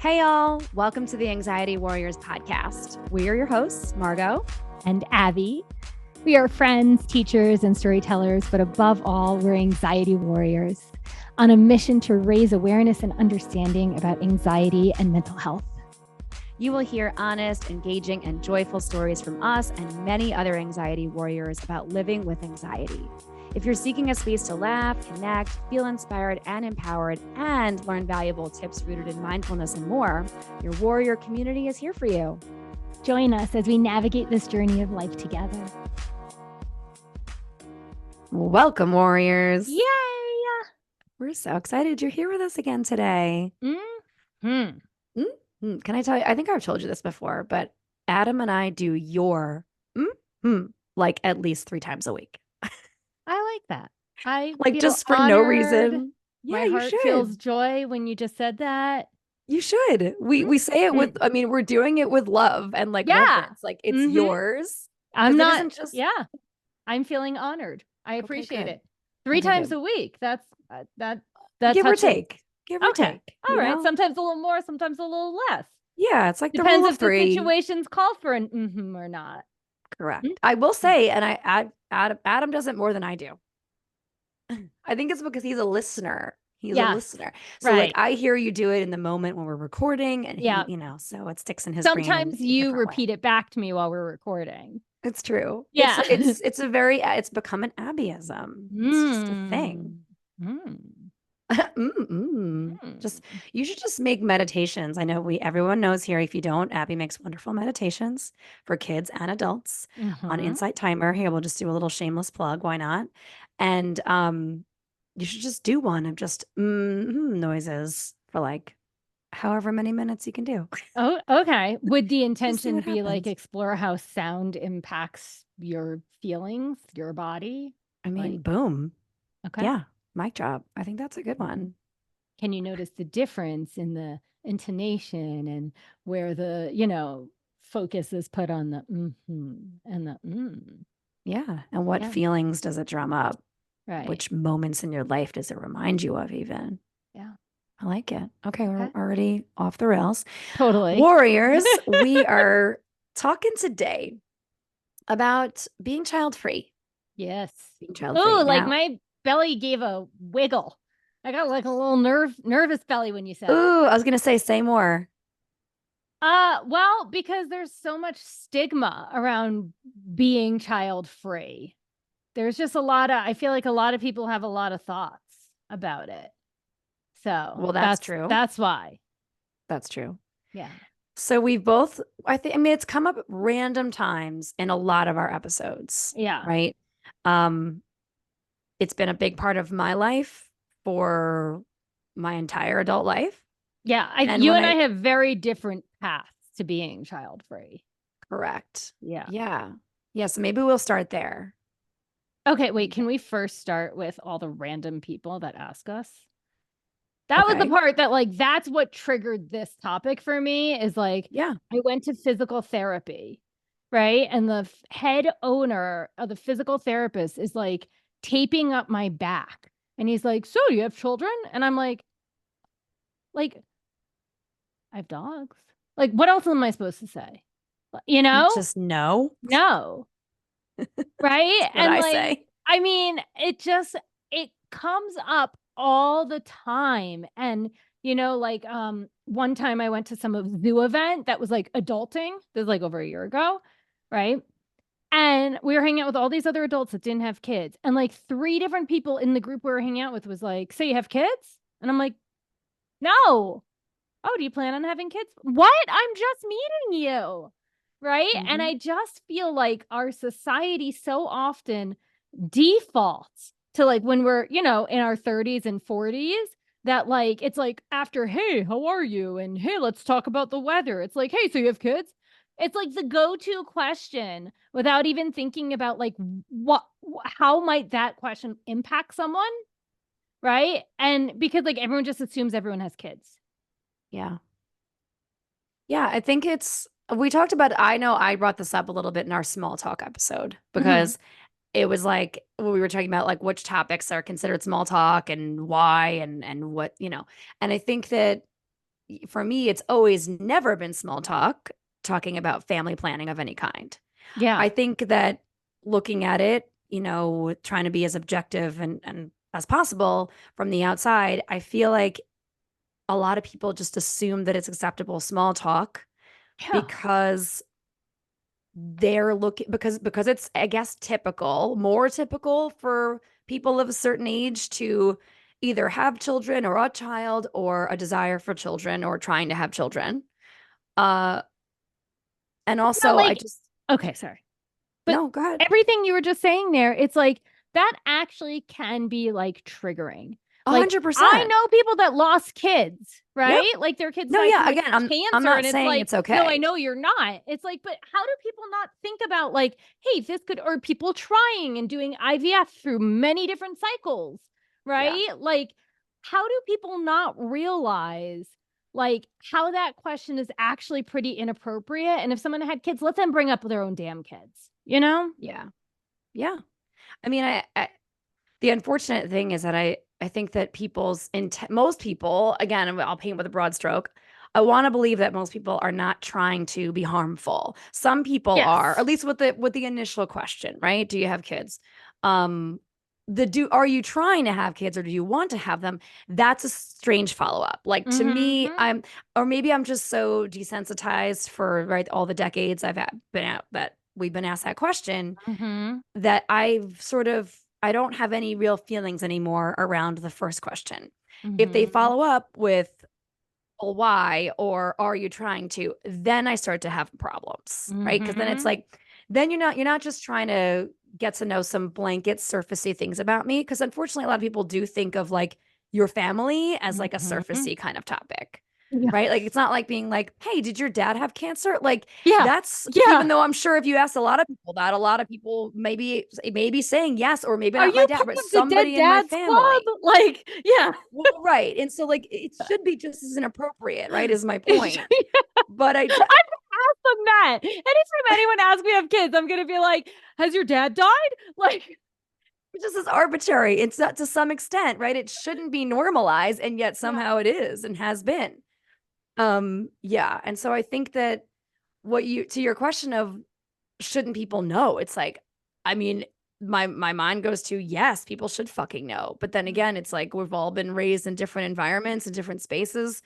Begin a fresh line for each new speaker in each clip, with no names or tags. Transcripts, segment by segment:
Hey, y'all. Welcome to the Anxiety Warriors podcast. We are your hosts, Margot
and Abby. We are friends, teachers, and storytellers, but above all, we're anxiety warriors on a mission to raise awareness and understanding about anxiety and mental health.
You will hear honest, engaging, and joyful stories from us and many other anxiety warriors about living with anxiety. If you're seeking a space to laugh, connect, feel inspired and empowered, and learn valuable tips rooted in mindfulness and more, your warrior community is here for you.
Join us as we navigate this journey of life together.
Welcome, warriors.
Yay!
We're so excited you're here with us again today. Can I tell you, I think I've told you this before, but Adam and I do your like at least 3 times a week.
I like that. I
like
feel
just for
honored.
no reason.
Yeah,
My
heart feels joy when you just said that.
You should. We say it with, I mean, we're doing it with love and like reverence. Like it's yours.
I'm not just, I'm feeling honored. I appreciate it. 3 times a week. That's
give or take. Give or take.
All right. Know? Sometimes a little more, sometimes a little less.
Yeah, it's like
depends
the rule of
if
3.
The situations call for an or not.
Correct. I will say, and Adam does it more than I do. I think it's because he's a listener. He's a listener. So like I hear you do it in the moment when we're recording and he, so it sticks in his brain.
Sometimes you repeat it back to me while we're recording.
It's true.
Yeah.
It's become an Abbyism. It's just a thing. You should just make meditations. I know everyone knows here. If you don't, Abby makes wonderful meditations for kids and adults on Insight Timer. Here, we'll just do a little shameless plug. Why not? And you should just do one of just noises for like however many minutes you can do.
Oh, okay. Would the intention be like explore how sound impacts your feelings, your body?
I mean, boom.
Okay.
Yeah. Mic drop. I think that's a good one.
Can you notice the difference in the intonation and where the, focus is put on the and the
Yeah. And what feelings does it drum up?
Right.
Which moments in your life does it remind you of even?
Yeah.
I like it. Okay. We're already off the rails.
Totally.
Warriors, we are talking today about being child-free.
Yes.
Being child-free.
Oh, like my belly gave a wiggle. I got like a little nervous belly when you said
Ooh, I was going to say more.
Well, because there's so much stigma around being child-free. There's just I feel like a lot of people have a lot of thoughts about it. So,
well, that's true.
That's why.
That's true.
Yeah.
So we've both, it's come up at random times in a lot of our episodes.
Yeah.
Right. It's been a big part of my life for my entire adult life.
Yeah. You and I have very different paths to being child-free.
Correct.
Yeah.
Yeah. Yeah. So maybe we'll start there.
Okay. Wait, can we first start with all the random people that ask us? That was the part that that's what triggered this topic for me is I went to physical therapy, right? And the head owner of the physical therapist is taping up my back. And he's like, so you have children? And I'm like, I have dogs. Like, what else am I supposed to say?
Just no.
Right?
And I say,
I mean, it comes up all the time. And, one time I went to some zoo event that was adulting. This was over a year ago. Right. And we were hanging out with all these other adults that didn't have kids. And 3 different people in the group we were hanging out with was like, so you have kids? And I'm like, no. Oh, do you plan on having kids? What? I'm just meeting you. Right. Mm-hmm. And I just feel like our society so often defaults to when we're, in our 30s and 40s, that it's after, hey, how are you? And hey, let's talk about the weather. It's hey, so you have kids? It's the go-to question without even thinking about how might that question impact someone. Right. And because everyone just assumes everyone has kids.
Yeah. Yeah. I think we talked about, I know I brought this up a little bit in our small talk episode because it was we were talking about which topics are considered small talk and why and what, and I think that, for me, it's always never been small talk, talking about family planning of any kind.
Yeah.
I think that looking at it, trying to be as objective and as possible from the outside, I feel like a lot of people just assume that it's acceptable small talk
Yeah.
because they're looking because it's, I guess, more typical for people of a certain age to either have children or a child or a desire for children or trying to have children. Uh and
It's not
also I
like,
just
okay, sorry. But
no, go ahead.
everything you were just saying there, it's like that actually can be like triggering. Like I
100%.
know people that lost kids,
Yep.
right? Like their kids
No,
died
yeah,
from like
again, I'm
cancer.
not
And it's
saying
like,
it's
no, I
okay.
know you're not. It's like, but how do people not think about like, hey, this could, or people trying and doing IVF through many different cycles,
Yeah.
right? Like, how do people not realize like how that question is actually pretty inappropriate? And if someone had kids, let them bring up their own damn kids, you know?
Yeah. Yeah. I mean, the unfortunate thing is that I think that most people, again, I'll paint with a broad stroke. I want to believe that most people are not trying to be harmful. Some people are,
Yes.
at least with the initial question, right? Do you have kids? Um, are you trying to have kids or do you want to have them? That's a strange follow-up. Like to me,
Mm-hmm.
or maybe I'm just so desensitized for right all the decades been out that we've been asked that question
Mm-hmm.
that I don't have any real feelings anymore around the first question. If they
Mm-hmm.
follow up with, well, why or are you trying to, then I start to have problems, right? Because then it's
Mm-hmm.
like, then you're not just trying to get to know some blanket surfacey things about me. Because unfortunately, a lot of people do think of like your family as like a
Mm-hmm.
surfacey kind of topic.
Yeah.
Right. Like it's not like being like, hey, did your dad have cancer? Like
Yeah.
that's
Yeah.
even though I'm sure if you asked a lot of people that, a lot of people maybe saying yes, or maybe
Are
not my
you
dad,
part
but
of the Dead
somebody in my
Dads Club?
family.
Like, yeah.
Well, right. And so like it should be just as inappropriate, right? Is my
Yeah.
point. But I
I'm gonna ask them that. Anytime anyone asks me if I have kids, I'm gonna be like, has your dad died? Like,
it's just as arbitrary. It's not to some extent, right? It shouldn't be normalized, and yet
yeah.
somehow it is and has been. Yeah. And so I think that what you to your question of shouldn't people know? It's like, I mean, my mind goes to yes, people should fucking know. But then again, it's like we've all been raised in different environments and different spaces.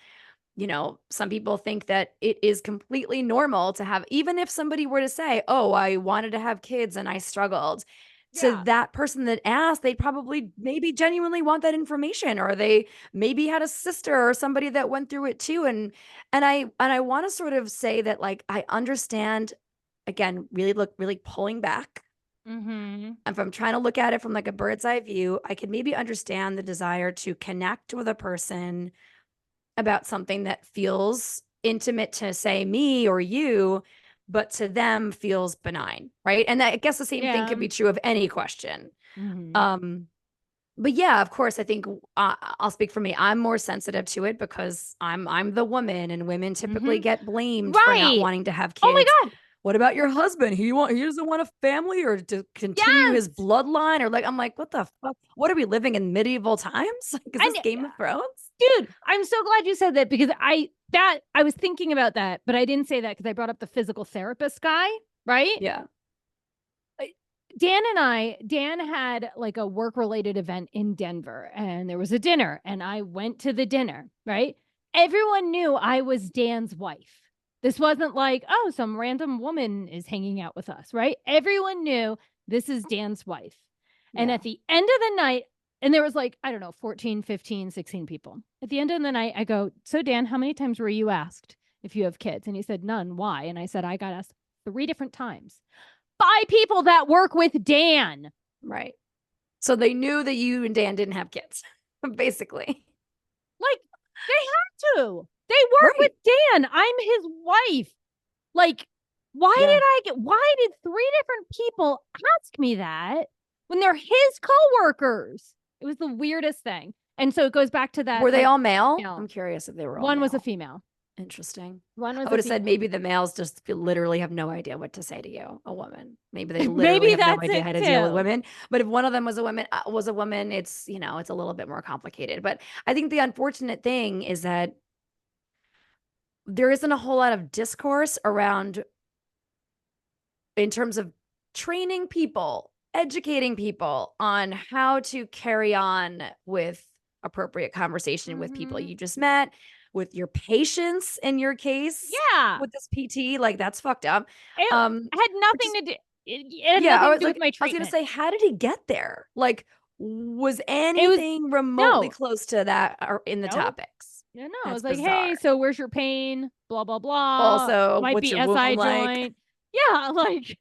Some people think that it is completely normal to have, even if somebody were to say, oh, I wanted to have kids and I struggled. To
Yeah.
that person that asked, they probably maybe genuinely want that information, or they maybe had a sister or somebody that went through it too. And I want to sort of say that like I understand, again, really pulling back.
Mm-hmm.
If I'm trying to look at it from like a bird's eye view, I could maybe understand the desire to connect with a person about something that feels intimate to say me or you, but to them feels benign, right? And I guess the same thing
Yeah.
could be true of any question.
Mm-hmm.
Um, but yeah, of course, I think I'll speak for me. I'm more sensitive to it because I'm the woman, and women typically
Mm-hmm.
get blamed for not
Right.
wanting to have
Oh
kids.
my God.
What about your husband? He doesn't want a family or to continue his
Yes.
bloodline, or like I'm like, what the fuck? What are we living in medieval times? Like, is
And
this Game of Thrones?
dude, I'm so glad you said that because I was thinking about that, but I didn't say that because I brought up the physical therapist guy, right?
Yeah,
Dan had like a work related event in Denver and there was a dinner and I went to the dinner, right? Everyone knew I was Dan's wife. This wasn't like, oh, some random woman is hanging out with us, right? Everyone knew this is Dan's wife. And
yeah.
at the end of the night, and there was like, I don't know, 14, 15, 16 people. At the end of the night, I go, so Dan, how many times were you asked if you have kids? And he said, none. Why? And I said, I got asked 3 different times by people that work with Dan.
Right. So they knew that you and Dan didn't have kids, basically.
Like, they had to. They work with
Right.
Dan. I'm his wife. Like,
Yeah.
why did 3 different people ask me that when they're his coworkers? It was the weirdest thing. And so it goes back to that,
Were they
like,
all male?
female.
I'm curious if they were all
One was a
male.
female.
Interesting.
One
I
was a
would have said
female.
maybe the males just literally have no idea what to say to you, a woman. Maybe they literally
Maybe
have no
that's
idea
it
how to deal with
too.
women. But if one of them was a woman, it's a little bit more complicated. But I think the unfortunate thing is that there isn't a whole lot of discourse around in terms of training people, educating people on how to carry on with appropriate conversation with people
Mhm.
you just met, with your patients in your case
Yeah.
with this PT, like that's fucked up.
It
Um,
had
which
nothing
is
to do it had
yeah,
nothing to do with my
I was gonna
treatment.
say, how did he get there? Like, was
It was
anything remotely
no.
close to that or in the
Nope.
topics?
Yeah, no, it
That's
was like, "Hey,
bizarre.
so where's your pain? Blah, blah, blah.
Also,
Might
what's
be
your womb
SI
like?
joint." Yeah, like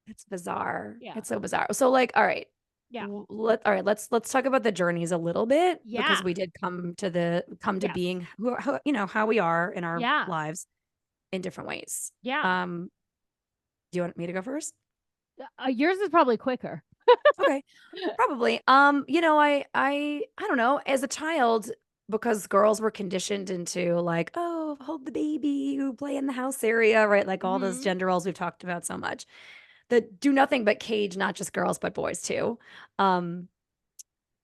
It's bizarre.
yeah,
It's so bizarre. So like, all right.
yeah,
All right, let's talk about the journeys a little bit because
yeah,
we did come to
yes,
being you know how we are in our
yeah,
lives in different ways.
yeah.
Um, do you want me to go first?
Yours is probably quicker.
Okay, probably. You know, I don't know. As a child, because girls were conditioned into like, oh, hold the baby, you play in the house area, right? Like all those
Mhm.
gender roles we've talked about so much that do nothing but cage not just girls but boys too. Um,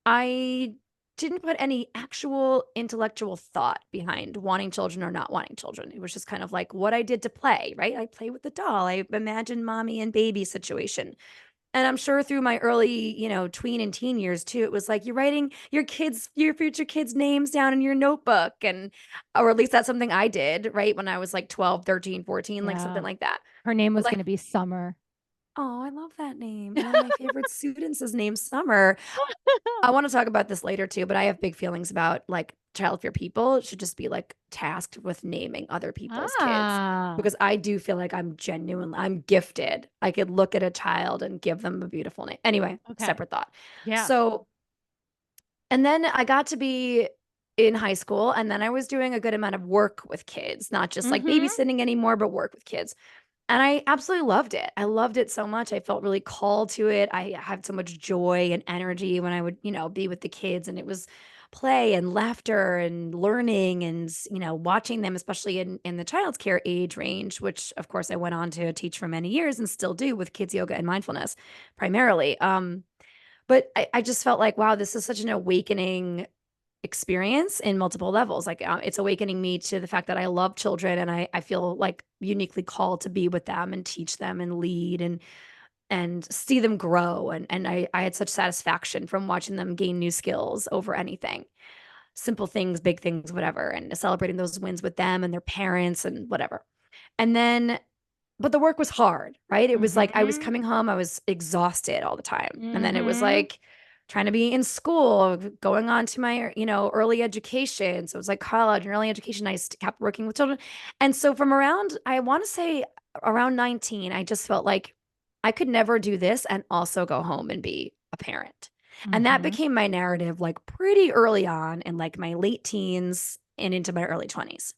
I didn't put any actual intellectual thought behind wanting children or not wanting children. It was just kind of like what I did to play, right? I play with the doll. I imagined mommy and baby situation. And I'm sure through my early, you know, tween and teen years too, it was like you're writing your future kids' names down in your notebook. And, or at least that's something I did, right? When I was like 12, 13, 14, like something
Yeah.
like that.
Her name
But
was
like,
gonna be Summer.
oh, I love that name. And one of my favorite students is named Summer. I want to talk about this later too, but I have big feelings about like childcare people should just be like tasked with naming other people's kids
Ah.
because I do feel like I'm gifted. I could look at a child and give them a beautiful name. Anyway,
Okay.
separate thought.
Yeah.
So, and then I got to be in high school and then I was doing a good amount of work with kids, not just like
Mhm.
babysitting anymore, but work with kids. And I absolutely loved it. I loved it so much. I felt really called to it. I had so much joy and energy when I would, you know, be with the kids and it was play and laughter and learning and, you know, watching them, especially in the child's care age range, which of course I went on to teach for many years and still do with kids yoga and mindfulness primarily. But I just felt like, wow, this is such an awakening experience in multiple levels. Like it's awakening me to the fact that I love children and I feel like uniquely called to be with them and teach them and lead and see them grow. And I had such satisfaction from watching them gain new skills over anything. Simple things, big things, whatever, and celebrating those wins with them and their parents and whatever. And then but the work was hard, right? It was like I was
Mhm.
coming home, I was exhausted all the time. And then it was
Mhm.
like trying to be in school, going on to my, you know, early education. So it was like college and early education. I kept working with children. And so from around, I want to say around 19, I just felt like I could never do this and also go home and be a parent. And that
Mhm.
became my narrative like pretty early on in like my late teens and into my early 20s.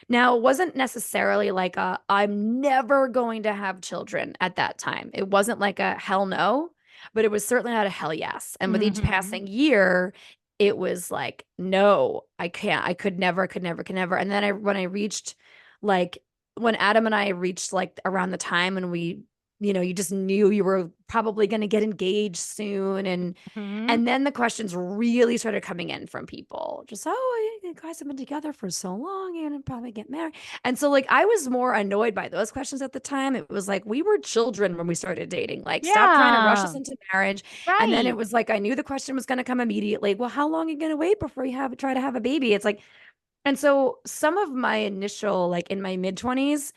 Now, it wasn't necessarily like a I'm never going to have children at that time. It wasn't like a hell no, but it was certainly not a hell yes. And with each
Mhm.
passing year, it was like, no, I can't. I could never. And then when I reached like when Adam and I reached like around the time when we, you know, you just knew you were probably going to get engaged soon
Mhm.
and then the questions really started coming in from people. Just, oh, you guys have been together for so long, you're gonna probably get married. And so, like, I was more annoyed by those questions at the time. It was like we were children when we started dating. Like, stop trying to rush us
Yeah.
into marriage. And then it
Right.
was like I knew the question was gonna come immediately. Well, how long are you gonna wait before you have try to have a baby? It's like, and so some of my initial, like in my mid 20s,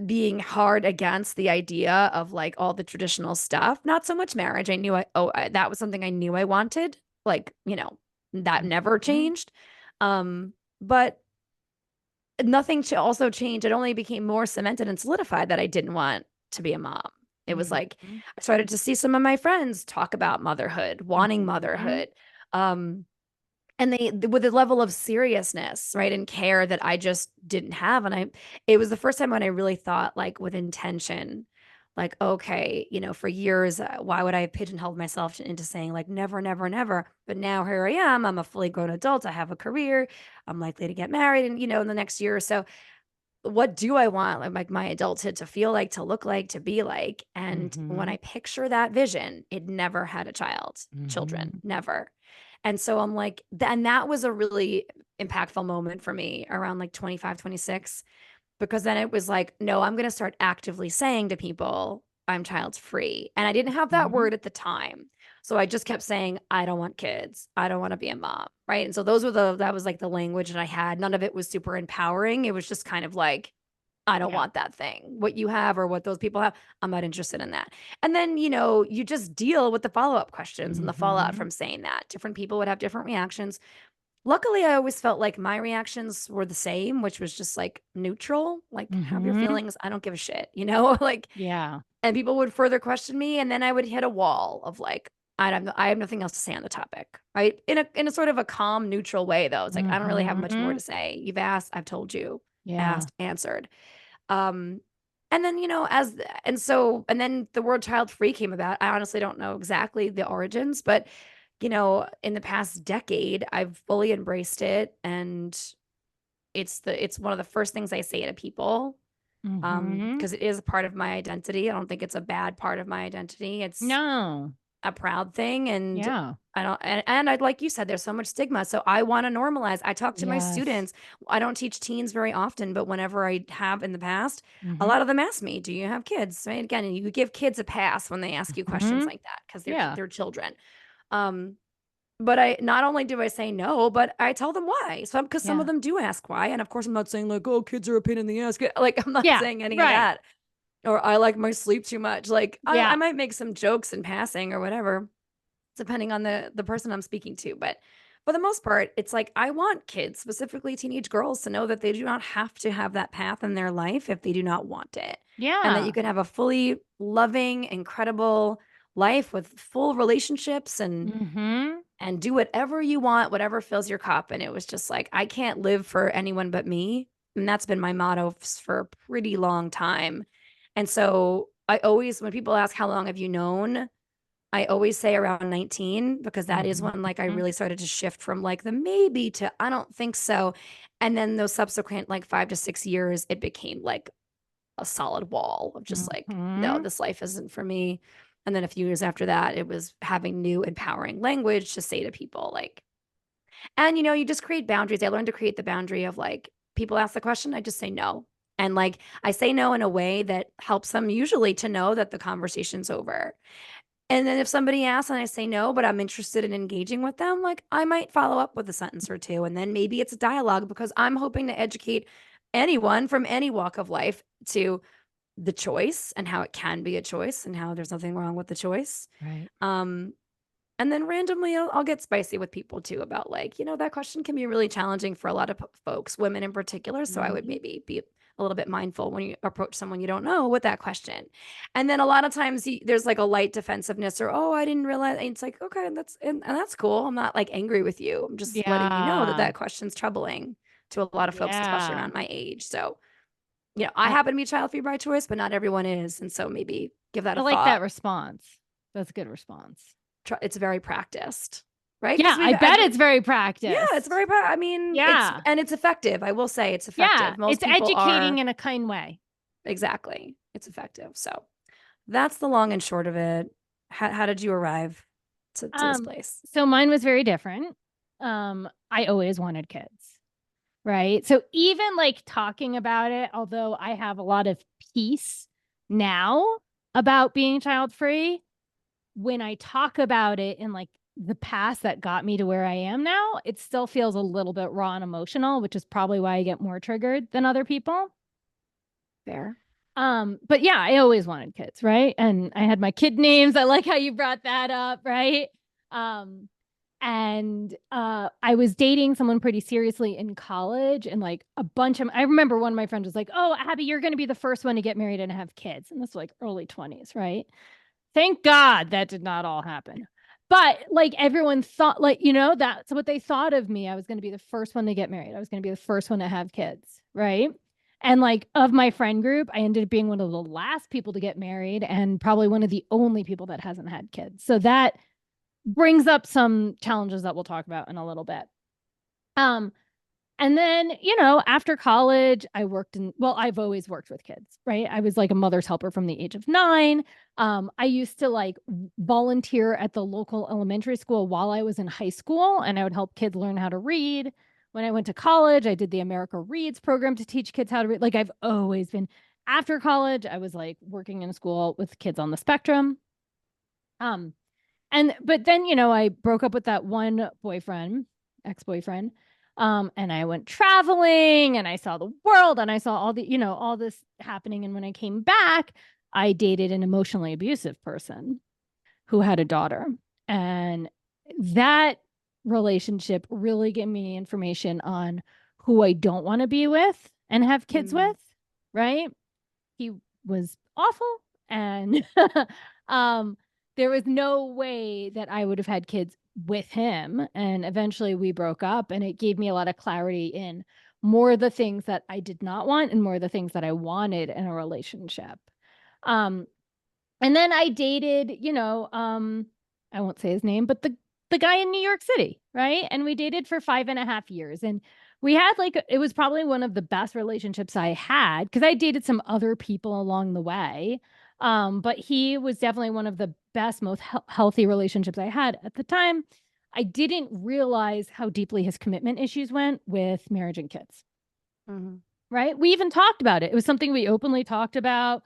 being hard against the idea of like all the traditional stuff. Not so much marriage. I knew that was something I knew I wanted. Like, you know, that never
Mhm.
changed. But nothing to also change. It only became more cemented and solidified that I didn't want to be a mom. It was like
Mhm.
I started to see some of my friends talk about motherhood, wanting
Mhm.
motherhood. Um, and they with a level of seriousness, right, and care that I just didn't have. And it was the first time when I really thought like with intention, like, okay, you know, for years, why would I have pigeonholed myself into saying like never, never, never? But now here I am. I'm a fully grown adult. I have a career. I'm likely to get married, and you know, in the next year or so, what do I want like my adulthood to feel like, to look like, to be like? And when
Mhm.
I picture that vision, it never had a child, children,
Mhm.
never. And so I'm like, and that was a really impactful moment for me around like 25, 26, because then it was like, no, I'm going to start actively saying to people, I'm child free. And I didn't have that
Mhm.
word at the time. So I just kept saying, I don't want kids. I don't want to be a mom. Right. And so those were that was like the language that I had. None of it was super empowering. It was just kind of like, I don't
Yeah.
want that thing. What you have or what those people have, I'm not interested in that. And then, you know, you just deal with the follow up questions and the fallout
Mhm.
from saying that. Different people would have different reactions. Luckily, I always felt like my reactions were the same, which was just like neutral, like have your
Mhm.
feelings. I don't give a shit, you know, like,
Yeah.
and people would further question me. And then I would hit a wall of like, I have nothing else to say on the topic, right? In a sort of a calm, neutral way, though. It's like, I don't really have much more to
Mhm.
say. You've asked, I've told you,
Yeah.
asked, answered. Um, and then, you know, and then the word child free came about. I honestly don't know exactly the origins, but, you know, in the past decade, I've fully embraced it. And it's one of the first things I say to people.
Mhm.
Because it is a part of my identity. I don't think it's a bad part of my identity. It's
No.
a proud thing. And
Yeah.
I don't, and I'd like you said, there's so much stigma. So I want to normalize. I talk to my
Yes.
students. I don't teach teens very often, but whenever I have in the past, a
Mhm.
lot of them ask me, "Do you have kids?" Right? Again, and you give kids a pass when they ask you questions
Mhm.
like that because
Yeah.
they're children. Um, but I not only do I say no, but I tell them why. So because some of
Yeah.
them do ask why, and of course I'm not saying like, "Oh, kids are a pain in the ass." Like I'm not
Yeah.
saying any of
Right.
that. Or I like my sleep too much. Like I
Yeah.
might make some jokes in passing or whatever, depending on the person I'm speaking to. But for the most part, it's like I want kids, specifically teenage girls, to know that they do not have to have that path in their life if they do not want it. And that you
Yeah.
can have a fully loving, incredible life with full relationships
Mhm.
and do whatever you want, whatever fills your cup. And it was just like, I can't live for anyone but me. And that's been my motto for a pretty long time. And so I always, when people ask, how long have you known? I always say around 19, because that is when like I
Mhm.
really started to shift from like the maybe to I don't think so. And then those subsequent like 5 to 6 years, it became like a solid wall of just like, no,
Mhm.
this life isn't for me. And then a few years after that, it was having new empowering language to say to people, like, and you know, you just create boundaries. I learned to create the boundary of like, people ask the question, I just say no. And like, I say no in a way that helps them usually to know that the conversation's over. And then if somebody asks and I say no, but I'm interested in engaging with them, like I might follow up with a sentence or two. And then maybe it's a dialogue because I'm hoping to educate anyone from any walk of life to the choice and how it can be a choice and how there's nothing wrong with the choice.
Right.
Um, and then randomly, I'll get spicy with people too about like, you know, that question can be really challenging for a lot of folks, women in particular. So I would
Mhm.
maybe be a little bit mindful when you approach someone you don't know with that question. And then a lot of times there's like a light defensiveness or, oh, I didn't realize. And it's like, okay, and that's cool. I'm not like angry with you. I'm just letting you know that
Yeah.
that question's troubling to a lot of folks, especially
Yeah.
around my age. So, you know, I
I
happen to be child free by choice, but not everyone is. And so maybe give that
I
a
like that
thought.
response. That's a good response.
It's very practiced, right?
Yeah,
Because
I bet it's very
yeah, it's
practiced.
I mean,
Yeah.
it's effective. I will say it's
Yeah,
effective. Most
it's
people
educating
are
in a kind way.
exactly. It's effective. So that's the long and short of it. How did you arrive to this
Um,
place?
so mine was very different. I always wanted kids, right? So even like talking about it, although I have a lot of peace now about being child free, when I talk about it in like the past that got me to where I am now, it still feels a little bit raw and emotional, which is probably why I get more triggered than other people.
Fair.
But yeah, I always wanted kids, right? And I had my kid names. I like how you brought that up, right? Um, and I was dating someone pretty seriously in college, and like a bunch of I remember one of my friends was like, "Oh, Abby, you're going to be the first one to get married and have kids," and this was like early 20s, right? Thank God that did not all happen. But like everyone thought, like, you know, that's what they thought of me. I was going to be the first one to get married. I was going to be the first one to have kids. Right. And like of my friend group, I ended up being one of the last people to get married and probably one of the only people that hasn't had kids. So that brings up some challenges that we'll talk about in a little bit. Um, And then, after college, I've always worked with kids, right? I was like a mother's helper from the age of 9. I used to like volunteer at the local elementary school while I was in high school, and I would help kids learn how to read. When I went to college, I did the America Reads program to teach kids how to read. Like I've always been, after college, I was like working in a school with kids on the spectrum. Um, but then, I broke up with that one boyfriend, ex-boyfriend. And I went traveling and I saw the world and I saw all this happening. And when I came back, I dated an emotionally abusive person who had a daughter. And that relationship really gave me information on who I don't want to be with and have kids
Mm,
with, right? He was awful, and um there was no way that I would have had kids with him, and eventually we broke up, and it gave me a lot of clarity in more the things that I did not want and more the things that I wanted in a relationship. um and then I dated, I won't say his name, but the guy in New York City, right? And we dated for 5.5 years. And we had like it was probably one of the best relationships I had because I dated some other people along the way. But he was definitely one of the best, most healthy relationships I had at the time. I didn't realize how deeply his commitment issues went with marriage and kids,
mhm,
right? We even talked about it. It was something we openly talked about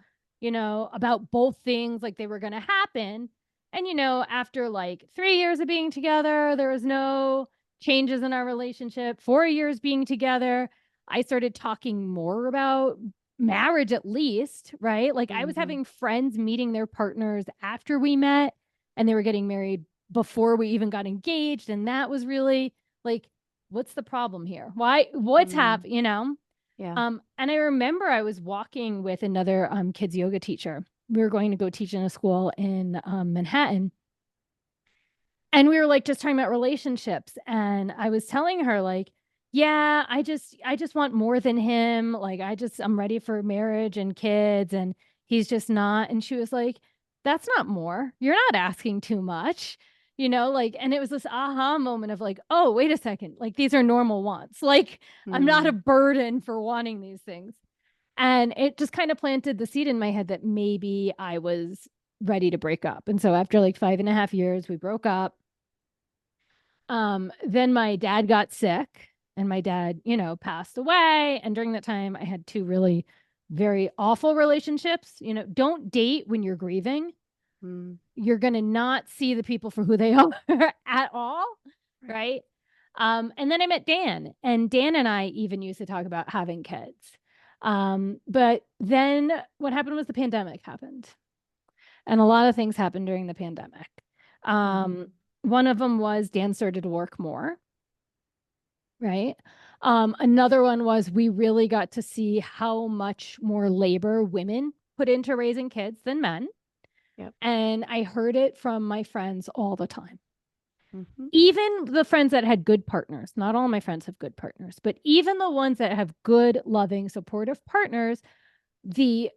both things like they were going to happen. And, after like 3 years of being together, there was no changes in our relationship. 4 years being together, I started talking more about marriage, at least, right? Like I was
mhm,
having friends meeting their partners after we met and they were getting married before we even got engaged. And that was really like, what's the problem here? What's
mm,
happening, you know?
yeah,
And I remember I was walking with another kids yoga teacher. We were going to go teach in a school in Manhattan. And we were like just talking about relationships. And I was telling her, like, yeah, I just want more than him. Like I'm ready for marriage and kids. And he's just not. And she was like, that's not more. You're not asking too much. And it was this aha moment of like, oh, wait a second. Like these are normal wants. Like I'm not a
mm,
burden for wanting these things. And it just kind of planted the seed in my head that maybe I was ready to break up. And so after like 5.5 years, we broke up. Then my dad got sick and my dad, passed away. And during that time, I had two really very awful relationships. Don't date when you're grieving.
mm,
You're going to not see the people for who they are at all.
right.
Right. And then I met Dan, and Dan and I even used to talk about having kids. But then what happened was the pandemic happened, and a lot of things happened during the pandemic.
Mhm,
Um, One of them was Dan started to work more, right? Another one was we really got to see how much more labor women put into raising kids than men.
yep,
And I heard it from my friends all the time.
mhm,
Even the friends that had good partners, not all my friends have good partners, but even the ones that have good, loving, supportive partners, the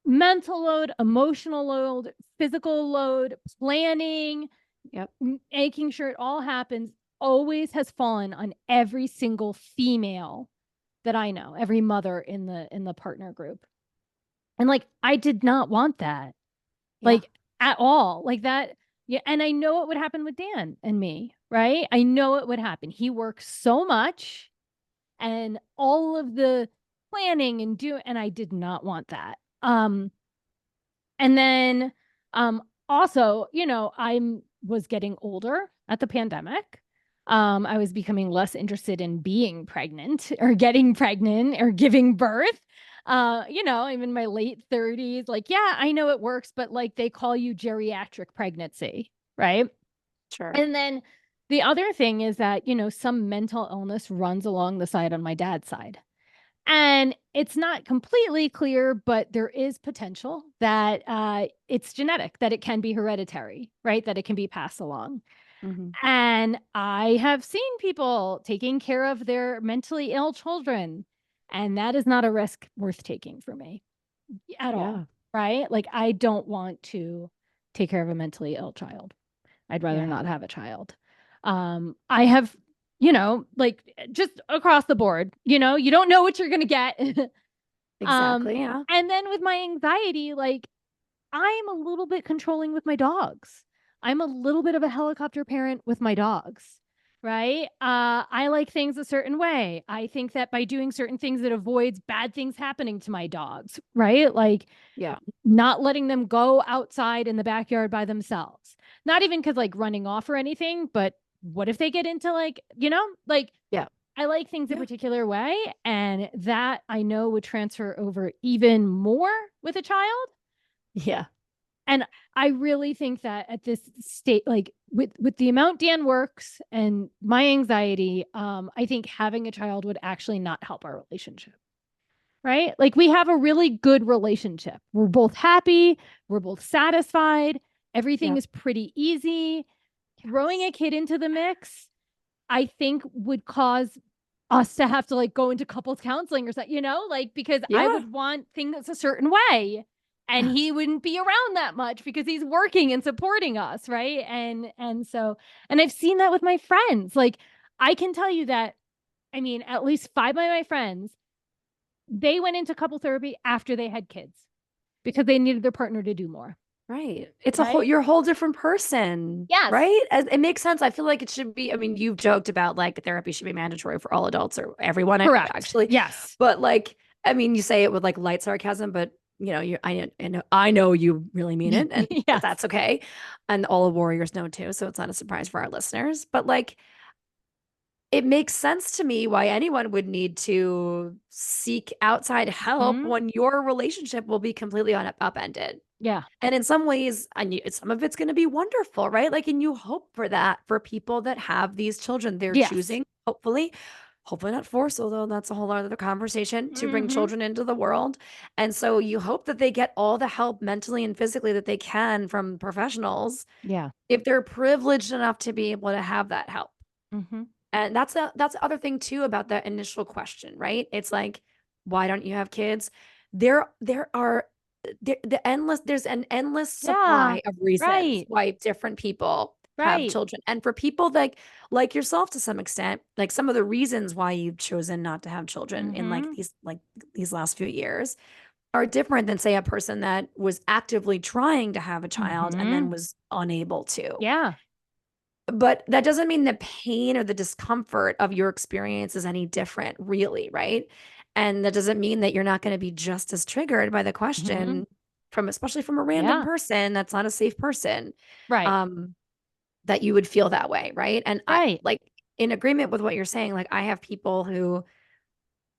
mental load, emotional load, physical load, planning,
yep,
making sure it all happens always has fallen on every single female that I know, every mother in the partner group. And like I did not want that.
yeah,
Like at all. Like that. Yeah, and I know it would happen with Dan and me, right? I know it would happen. He works so much and all of the planning and I did not want that. And then also, I was getting older at the pandemic. I was becoming less interested in being pregnant or getting pregnant or giving birth. I'm in my late 30s. Like, yeah, I know it works, but like they call you geriatric pregnancy, right?
sure.
And then the other thing is that, some mental illness runs along the side on my dad's side. And it's not completely clear, but there is potential that it's genetic, that it can be hereditary, right? That it can be passed along.
Mhm,
And I have seen people taking care of their mentally ill children, and that is not a risk worth taking for me at all,
yeah,
right? Like, I don't want to take care of a mentally ill child. I'd rather
yeah,
not have a child. I have like just across the board, you don't know what you're going to get.
Exactly. Yeah.
And then with my anxiety, like I'm a little bit controlling with my dogs. I'm a little bit of a helicopter parent with my dogs, right? I like things a certain way. I think that by doing certain things, it avoids bad things happening to my dogs, right? Like
Yeah.
not letting them go outside in the backyard by themselves. Not even because like running off or anything, but what if they get into like
Yeah.
I like things a
Yeah.
particular way, and that I know would transfer over even more with a child.
Yeah.
And I really think that at this state, like with the amount Dan works and my anxiety, I think having a child would actually not help our relationship. Right? Like we have a really good relationship. We're both happy, we're both satisfied, everything
Yeah.
is pretty easy. Throwing a
Yes.
kid into the mix, I think would cause us to have to like go into couples counseling or something, like because I
Yeah.
would want things a certain way and he wouldn't be around that much because he's working and supporting us, right? And I've seen that with my friends. Like I can tell you that I mean at least 5 of my friends, they went into couple therapy after they had kids because they needed their partner to do more,
Right. It's
right?
you're a whole different person,
Yes.
right? It makes sense. I feel like it should be, I mean, you've joked about like therapy should be mandatory for all adults or everyone
Correct.
actually.
Yes.
But like, I mean, you say it with like light sarcasm, but I know you really mean it, and
Yes.
that's okay. And all the warriors know too, so it's not a surprise for our listeners. But like it makes sense to me why anyone would need to seek outside help
Hmm.
when your relationship will be completely upended.
Yeah.
And in some ways, some of it's going to be wonderful, right? Like, and you hope for that for people that have these children. They're
Yes.
choosing, hopefully not forced, although that's a whole other conversation to bring
Hmm.
children into the world. And so you hope that they get all the help mentally and physically that they can from professionals
Yeah.
if they're privileged enough to be able to have that help.
Hmm.
And that's the other thing too about that initial question, right? It's like, why don't you have kids? There are there's an endless
Yeah.
supply of reasons
Right.
why different people have
Right.
children. And for people like yourself to some extent, like some of the reasons why you've chosen not to have children in
Hmm.
like these last few years are different than say a person that was actively trying to have a child and
Hmm.
then was unable to.
Yeah.
But that doesn't mean the pain or the discomfort of your experience is any different, really, right? And that doesn't mean that you're not going to be just as triggered by the
Hmm.
question from especially from a random
Yeah.
person that's not a safe person,
Right.
um, that you would feel that way, right? And I
Right.
like in agreement with what you're saying, like I have people who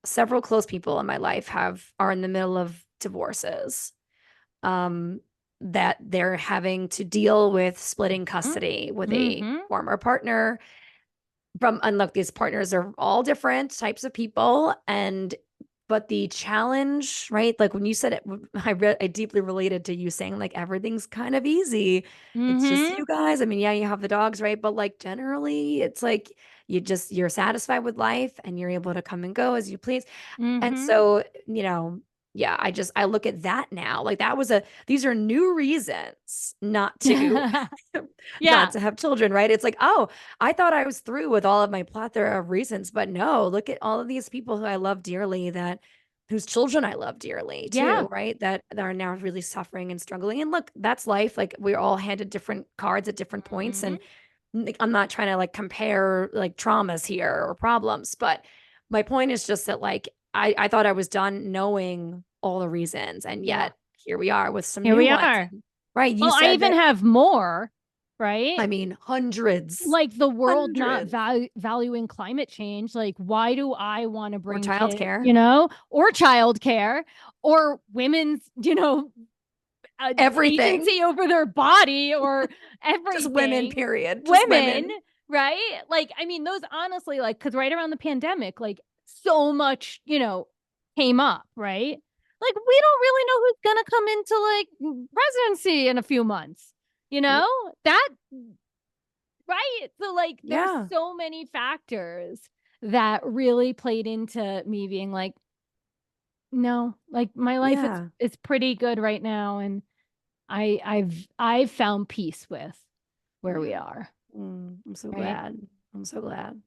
several close people in my life have are in the middle of divorces um, that they're having to deal with splitting custody with a
Hmm.
former partner from and look, these partners are all different types of people and but the challenge, right? Like when you said it, I deeply related to you saying like everything's kind of easy. It's just
Hmm.
you guys. I mean, yeah, you have the dogs, right? But like generally, it's like you're satisfied with life and you're able to come and go as you please. And
Hmm.
so, yeah, I look at that now. Like that was these are new reasons not to not
Yeah.
to have children, right? It's like, oh, I thought I was through with all of my plethora of reasons, but no, look at all of these people who I love dearly that whose children I love dearly
Yeah.
too, right? That are now really suffering and struggling. And look, that's life. Like we're all handed different cards at different points.
Hmm.
And I'm not trying to like compare like traumas here or problems, but my point is just that like I thought I was done knowing all the reasons, and
Yeah.
yet here we are with some
Here
new
we
ones.
are.
And, right? You
Well, I
said
even
that.
have more, right?
I mean, hundreds,
Like the world not
hundreds,
valuing climate change. Like, why do I want to
or
bring kids,
childcare,
or childcare, or women's,
everything.
agency over their body, or
Just women,
everything?
period. Just
Women,
women.
right? Like, I mean, those honestly, like, because right around the pandemic, like, so much, came up, right? Like, we don't really know who's gonna come into like presidency in a few months. You
Yep.
know that Right. So like there's
Yeah.
so many factors that really played into me being like, no, like my life is
Yeah.
is pretty good right now, and I've found peace with where we
Yeah.
are.
I'm so
Right.
glad. I'm so glad.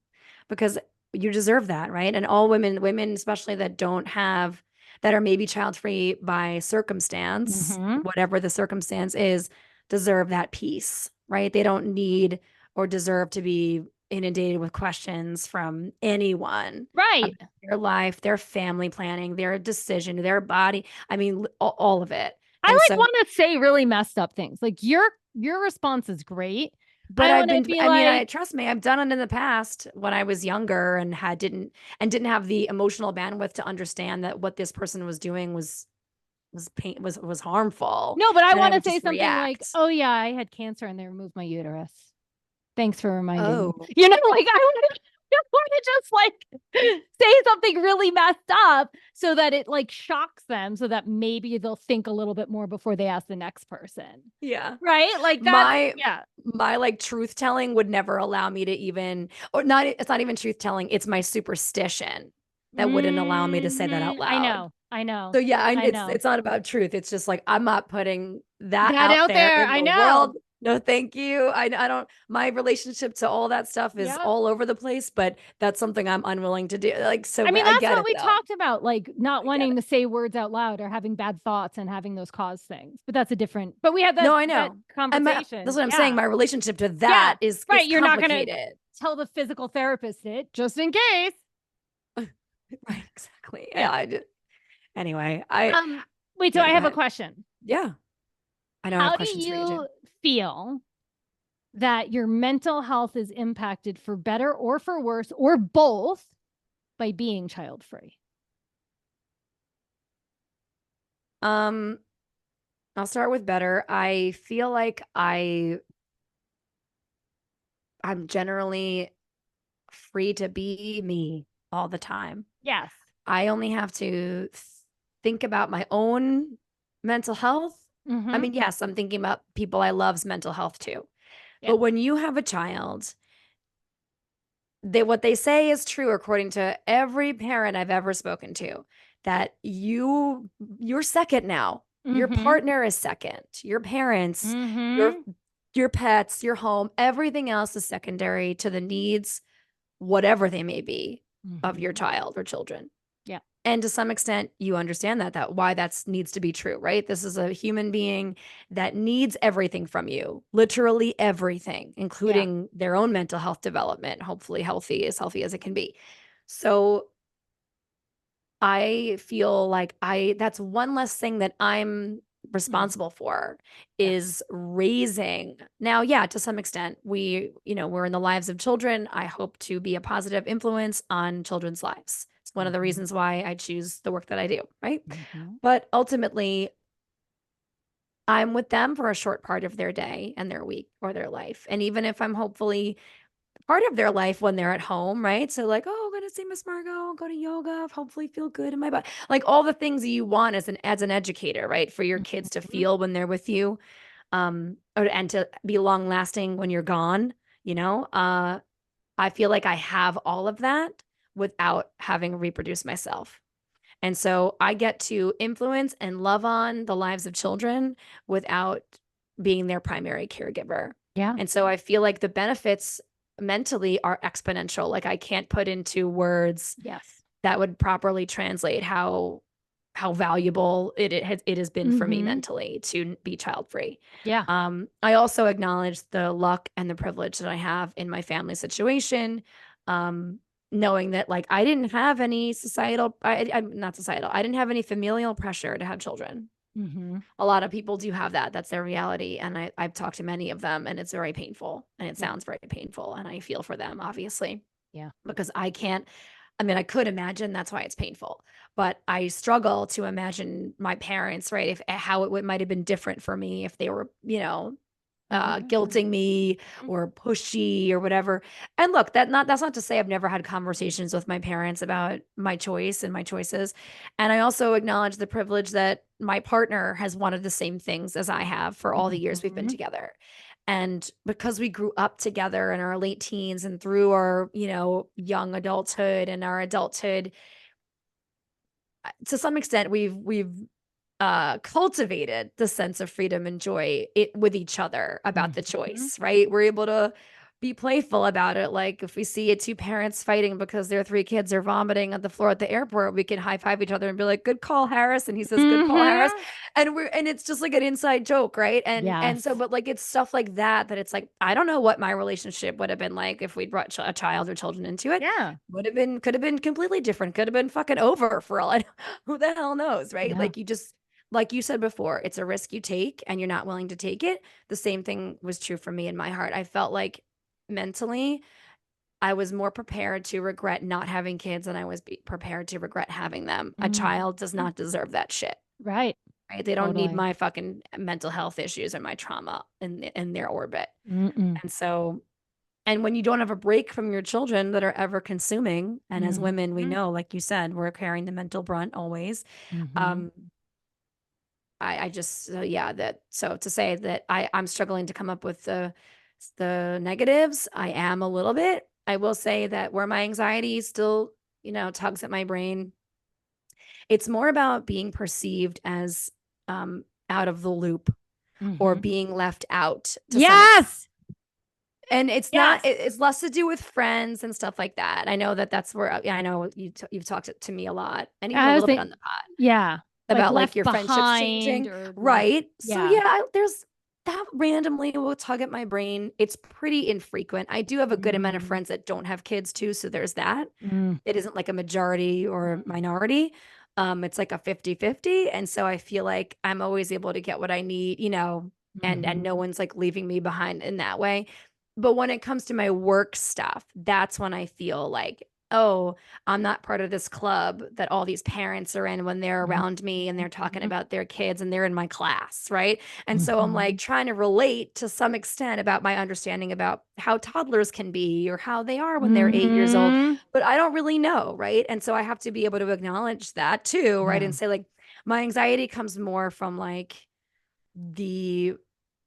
because you deserve that, right? And all women especially that are maybe child free by circumstance,
Mm-hmm.
whatever the circumstance is, deserve that peace, right? They don't need or deserve to be inundated with questions from anyone
Right.
about their life, their family planning, their decision, their body. I mean, all of it. And
I like
so,
want to say really messed up things. Like your response is great.
but
I want to be
I mean,
like,
trust me, I've done it in the past when I was younger and didn't have the emotional bandwidth to understand that what this person was doing was harmful.
no, but I
And I
want to
would
say
just
something like,
react.
oh yeah, I had cancer and they removed my uterus. Thanks for reminding me.
Oh,
You know, like I want to just like say something really messed up so that it like shocks them so that maybe they'll think a little bit more before they ask the next person.
yeah.
Right? Like that's
My
yeah.
my like truth telling would never allow me to even or not it's not even truth telling, it's my superstition that wouldn't allow me to say that out
I
loud.
know. I know.
So yeah,
I know.
it's not about truth. It's just like I'm not putting that
That
out
out
there
there.
in
I
the
know.
world. No, thank you. I don't my relationship to all that stuff is
Yep.
all over the place, but that's something I'm unwilling to do. Like
I
so
mean,
I
that's
get
what
it
we
though.
talked about, like not
I get
wanting
it.
to say words out loud or having bad thoughts and having those cause things. But that's a different, but we had
No, I
that
know. And that's
conversation.
what I'm saying.
Yeah.
My relationship to
Yeah.
that is
Right. You're not gonna
complicated.
tell the physical therapist it just in case.
Right, exactly.
Yeah.
Yeah, anyway, I
Wait, so I
no, go
have a
ahead.
question.
Yeah. I know I have
How do
questions for you too.
you feel that your mental health is impacted for better or for worse or both by being child free?
Um, I'll start with better. I feel like I'm generally free to be me all the time.
Yes.
I only have to think about my own mental health. I
Mm-hmm.
mean, yes, I'm thinking about people I love's mental health too.
Yeah.
But when you have a child, what they say is true according to every parent I've ever spoken to, that you're second now. Your
Mm-hmm.
partner is second. Your parents, your
Mm-hmm.
your pets, your home, everything else is secondary to the needs, whatever they may be, of your
Mm-hmm.
child or children.
Yeah.
And to some extent, you understand that why that needs to be true, right? This is a human being that needs everything from you, literally everything,
Yeah.
including their own mental health development, hopefully healthy as it can be. So I feel like that's one less thing that I'm
Mm.
responsible for
Yeah.
is raising. Now, yeah, to some extent, we're in the lives of children. I hope to be a positive influence on children's lives. It's one of the
Mm-hmm.
reasons why I choose the work that I do, right?
Mm-hmm.
But ultimately, I'm with them for a short part of their day and their week or their life. And even if I'm hopefully part of their life when they're at home, right? So like, oh, I'm gonna see Miss Margot, go to yoga, hopefully feel good in my body. Like all the things that you want as an educator, right? For your kids to
Mm-hmm.
feel when they're with you, and to be long lasting when you're gone, you know? I feel like I have all of that without having reproduced myself. And so I get to influence and love on the lives of children without being their primary caregiver.
Yeah.
And so I feel like the benefits mentally are exponential. Like I can't put into words
Yes.
that would properly translate how valuable it has been for me
Mm-hmm.
mentally to be child free.
Yeah.
I also acknowledge the luck and the privilege that I have in my family situation. Um, Knowing that like I didn't have any I'm not societal. I didn't have any familial pressure to have children.
Mm-hmm.
A lot of people do have that. That's their reality. And I've talked to many of them and it's very painful and it
Yeah.
sounds very painful. And I feel for them, obviously,
Yeah.
because I mean, I could imagine that's why it's painful, but I struggle to imagine my parents, right? If how might have been different for me if they were, guilting me or pushy or whatever. And look, that's not to say I've never had conversations with my parents about my choice and my choices. And I also acknowledge the privilege that my partner has wanted the same things as I have for all the years we've been
Mm-hmm.
together. And because we grew up together in our late teens and through our, young adulthood and our adulthood, to some extent we've cultivated the sense of freedom and joy it with each other about the
Mm-hmm.
choice, right? We're able to be playful about it. Like if we see two parents fighting because their three kids are vomiting on the floor at the airport, we can high five each other and be like, "Good call, Harris," and he says, "Good call, Harris,"
Mm-hmm.
and it's just like an inside joke, right? And so,
Yes.
but like it's stuff like that that it's like I don't know what my relationship would have been like if we'd brought a child or children into it.
Yeah.
Would have been, could have been completely different. Could have been fucking over for all I know. Who the hell knows, right?
Yeah.
Like you just, like you said before, it's a risk you take and you're not willing to take it. The same thing was true for me in my heart. I felt like mentally, I was more prepared to regret not having kids than I was prepared to regret having them. A
Mm-hmm.
child does not deserve that shit,
Right.
right? They don't need
Totally.
my fucking mental health issues and my trauma in their orbit.
Mm-mm.
And so, and when you don't have a break from your children that are ever consuming, and as women, we
Mm-hmm.
know, like you said, we're carrying the mental brunt always.
Mm-hmm.
Um, I just yeah, that so to say that I'm struggling to come up with the negatives. I am a little bit. I will say that where my anxiety still, tugs at my brain, it's more about being perceived as out of the loop or
Mm-hmm.
being left out to some extent.
Yes.
And it's not,
Yes.
it's less to do with friends and stuff like that. I know that that's where, yeah, I know you've talked to me a lot and even a
I was
little bit on
thinking,
the pod
yeah, like
about like
left
your friendships
behind
changing.
or like,
Right. So
yeah.
yeah, there's that randomly will tug at my brain. It's pretty infrequent. I do have a good amount of
Mm-hmm.
friends that don't have kids too, so there's that.
Mm-hmm.
It isn't like a majority or minority. It's like a 50-50. And so I feel like I'm always able to get what I need, and
Mm-hmm.
no one's like leaving me behind in that way. But when it comes to my work stuff, that's when I feel like, oh, I'm not part of this club that all these parents are in when they're around me and they're talking
Mm-hmm.
about their kids and they're in my class, right? And so I'm
Mm-hmm.
like trying to relate to some extent about my understanding about how toddlers can be or how they are when they're 8 years old,
Mm-hmm.
but I don't really know, right? And so I have to be able to acknowledge that too, right?
Yeah.
And say like my anxiety comes more from like the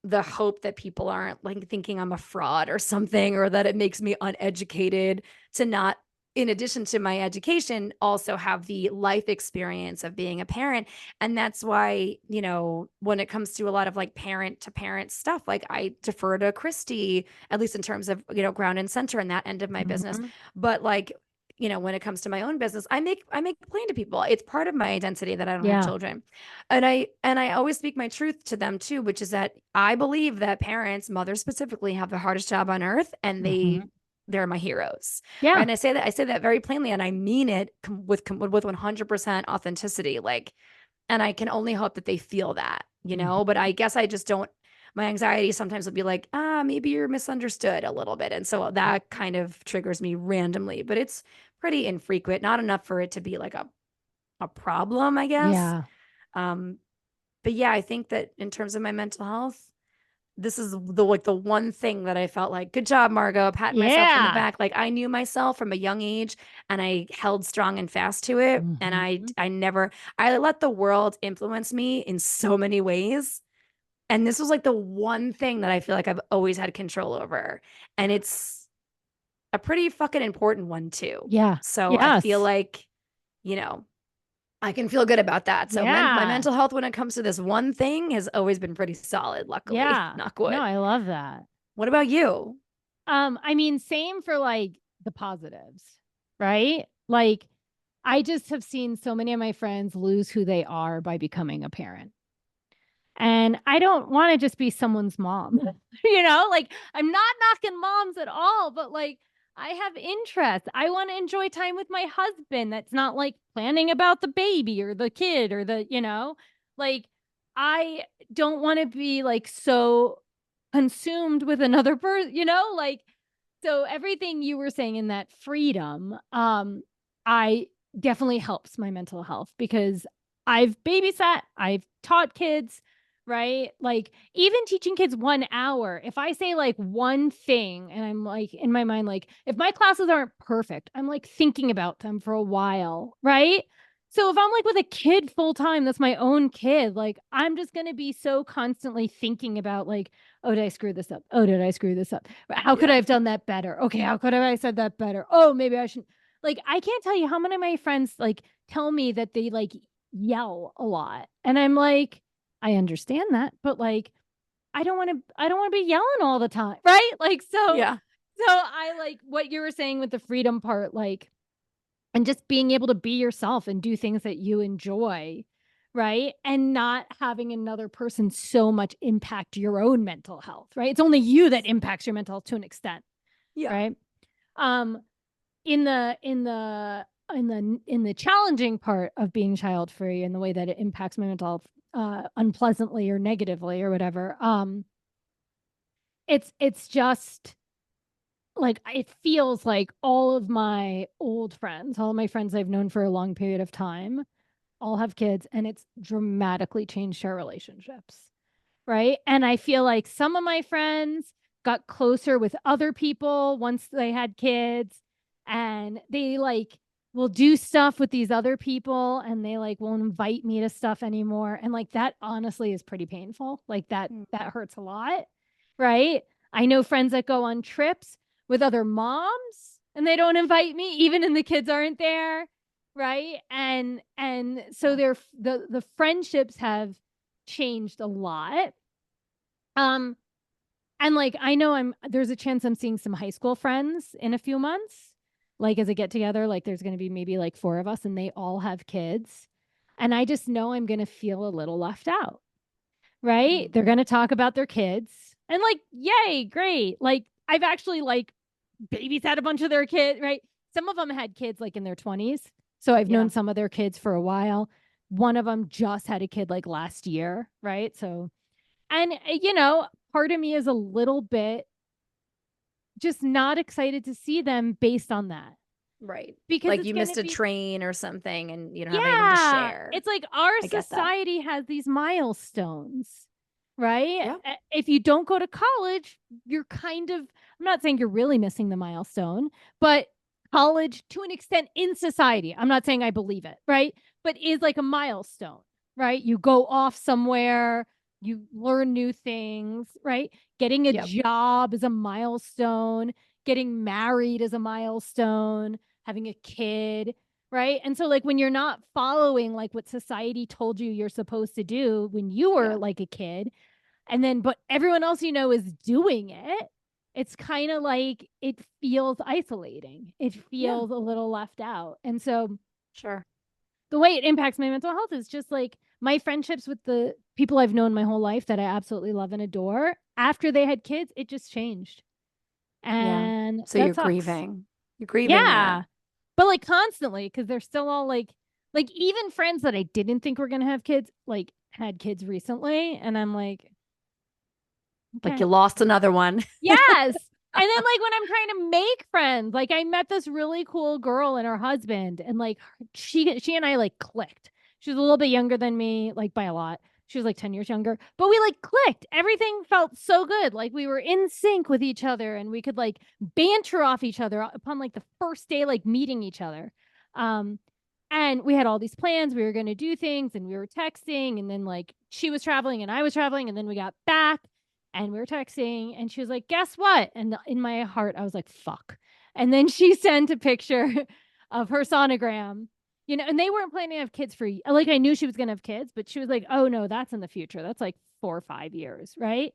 the hope that people aren't like thinking I'm a fraud or something, or that it makes me uneducated to not, in addition to my education, also have the life experience of being a parent. And that's why, when it comes to a lot of like parent to parent stuff, like I defer to Christy, at least in terms of, ground and center and that end of my business.
Mm-hmm.
But like, when it comes to my own business, I make plain to people. It's part of my identity that I don't have
Yeah.
children. And I always speak my truth to them too, which is that I believe that parents, mothers specifically, have the hardest job on earth, and
Mm-hmm.
they're my heroes. Right?
Yeah.
And I say that very plainly, and I mean it with 100% authenticity. Like, and I can only hope that they feel that,
Mm-hmm.
But I guess I just don't. My anxiety sometimes will be like, maybe you're misunderstood a little bit, and so that kind of triggers me randomly. But it's pretty infrequent, not enough for it to be like a problem, I guess.
Yeah.
Um, but yeah, I think that in terms of my mental health, this is the one thing that I felt like, good job, Margot, patting myself on the
Yeah.
back. Like I knew myself from a young age and I held strong and fast to it. And I
Mm-hmm.
I never I let the world influence me in so many ways. And this was like the one thing that I feel like I've always had control over. And it's a pretty fucking important one too.
Yeah.
So I feel
Yes.
like, you know, I can feel good about that. So my
Yeah.
mental health when it comes to this one thing has always been pretty solid, luckily.
Yeah.
Knock
No,
wood.
I love that.
What about you?
I mean, same for like the positives, right? Like, I just have seen so many of my friends lose who they are by becoming a parent. And I don't want to just be someone's mom, like I'm not knocking moms at all, but like I have interests. I want to enjoy time with my husband. That's not like planning about the baby or the kid or like I don't want to be like so consumed with another person, like so everything you were saying in that freedom, I definitely helps my mental health because I've babysat, I've taught kids, right? Like even teaching kids 1 hour, if I say like one thing and I'm like in my mind, like if my classes aren't perfect, I'm like thinking about them for a while, right? So if I'm like with a kid full time, that's my own kid, like I'm just going to be so constantly thinking about like, oh, did I screw this up? Oh, did I screw this up? How could I
Yeah.
have done that better? Okay, how could I have said that better? Oh, maybe I shouldn't. Like, I can't tell you how many of my friends like tell me that they like yell a lot. And I'm like, I understand that, but like I don't want to be yelling all the time, right? Like so
Yeah.
So I like what you were saying with the freedom part, like, and just being able to be yourself and do things that you enjoy, right? And not having another person so much impact your own mental health, right? It's only you that impacts your mental health to an extent,
Yeah.
right? Um, in the challenging part of being child free and the way that it impacts my mental health unpleasantly or negatively or whatever, it's just like it feels like all of my old friends, all of my friends I've known for a long period of time, all have kids, and it's dramatically changed our relationships. Right. And I feel like some of my friends got closer with other people once they had kids, and they like will do stuff with these other people, and they like won't invite me to stuff anymore. And like that honestly is pretty painful. Like that hurts a lot. Right. I know friends that go on trips with other moms and they don't invite me, even and the kids aren't there. Right. And so
Yeah.
the friendships have changed a lot. Um, and like I know there's a chance I'm seeing some high school friends in a few months, like as a get together. Like there's gonna be maybe like four of us and they all have kids. And I just know I'm gonna feel a little left out, right?
Mm.
They're gonna talk about their kids. And like, yay, great. Like I've actually like babysat a bunch of their kids, right? Some of them had kids like in their 20s. So I've known
Yeah.
some of their kids for a while. One of them just had a kid like last year, right? So and, part of me is a little bit just not excited to see them based on that
Right.
because
Like
it's
you
going
missed
to
a
be,
train or something and you don't have anything to
yeah,
share.
it's like our
I get that.
society has these milestones, right?
Yeah.
If you don't go to college, you're kind of, I'm not saying you're really missing the milestone, but college to an extent in society, I'm not saying I believe it, right? But is like a milestone, right? You go off somewhere, you learn new things, right? Getting a
Yep.
job is a milestone, getting married is a milestone, having a kid, right? And so like when you're not following like what society told you you're supposed to do when you were
Yeah.
like a kid, and then but everyone else is doing it, it's kind of like it feels isolating. It
Yeah.
feels a little left out. And so
Sure.
the way it impacts my mental health is just like my friendships with the people I've known my whole life that I absolutely love and adore, after they had kids, it just changed.
Yeah.
And
So you're
that sucks.
grieving. You're grieving that.
Yeah. But like constantly, because they're still all like even friends that I didn't think were gonna have kids, like had kids recently. And I'm like,
Like you
okay.
lost another one.
Yes. And then like when I'm trying to make friends, like I met this really cool girl and her husband, and like she and I like clicked. She was a little bit younger than me, like by a lot. She was like 10 years younger, but we like clicked. Everything felt so good. Like we were in sync with each other and we could like banter off each other upon like the first day, like meeting each other. Um, and we had all these plans. We were going to do things and we were texting. And then like she was traveling and I was traveling. And then we got back and we were texting and she was like, guess what? And in my heart, I was like, fuck. And then she sent a picture of her sonogram, and they weren't planning to have kids for, like, I knew she was going to have kids, but she was like, oh no, that's in the future. That's like 4 or 5 years. Right.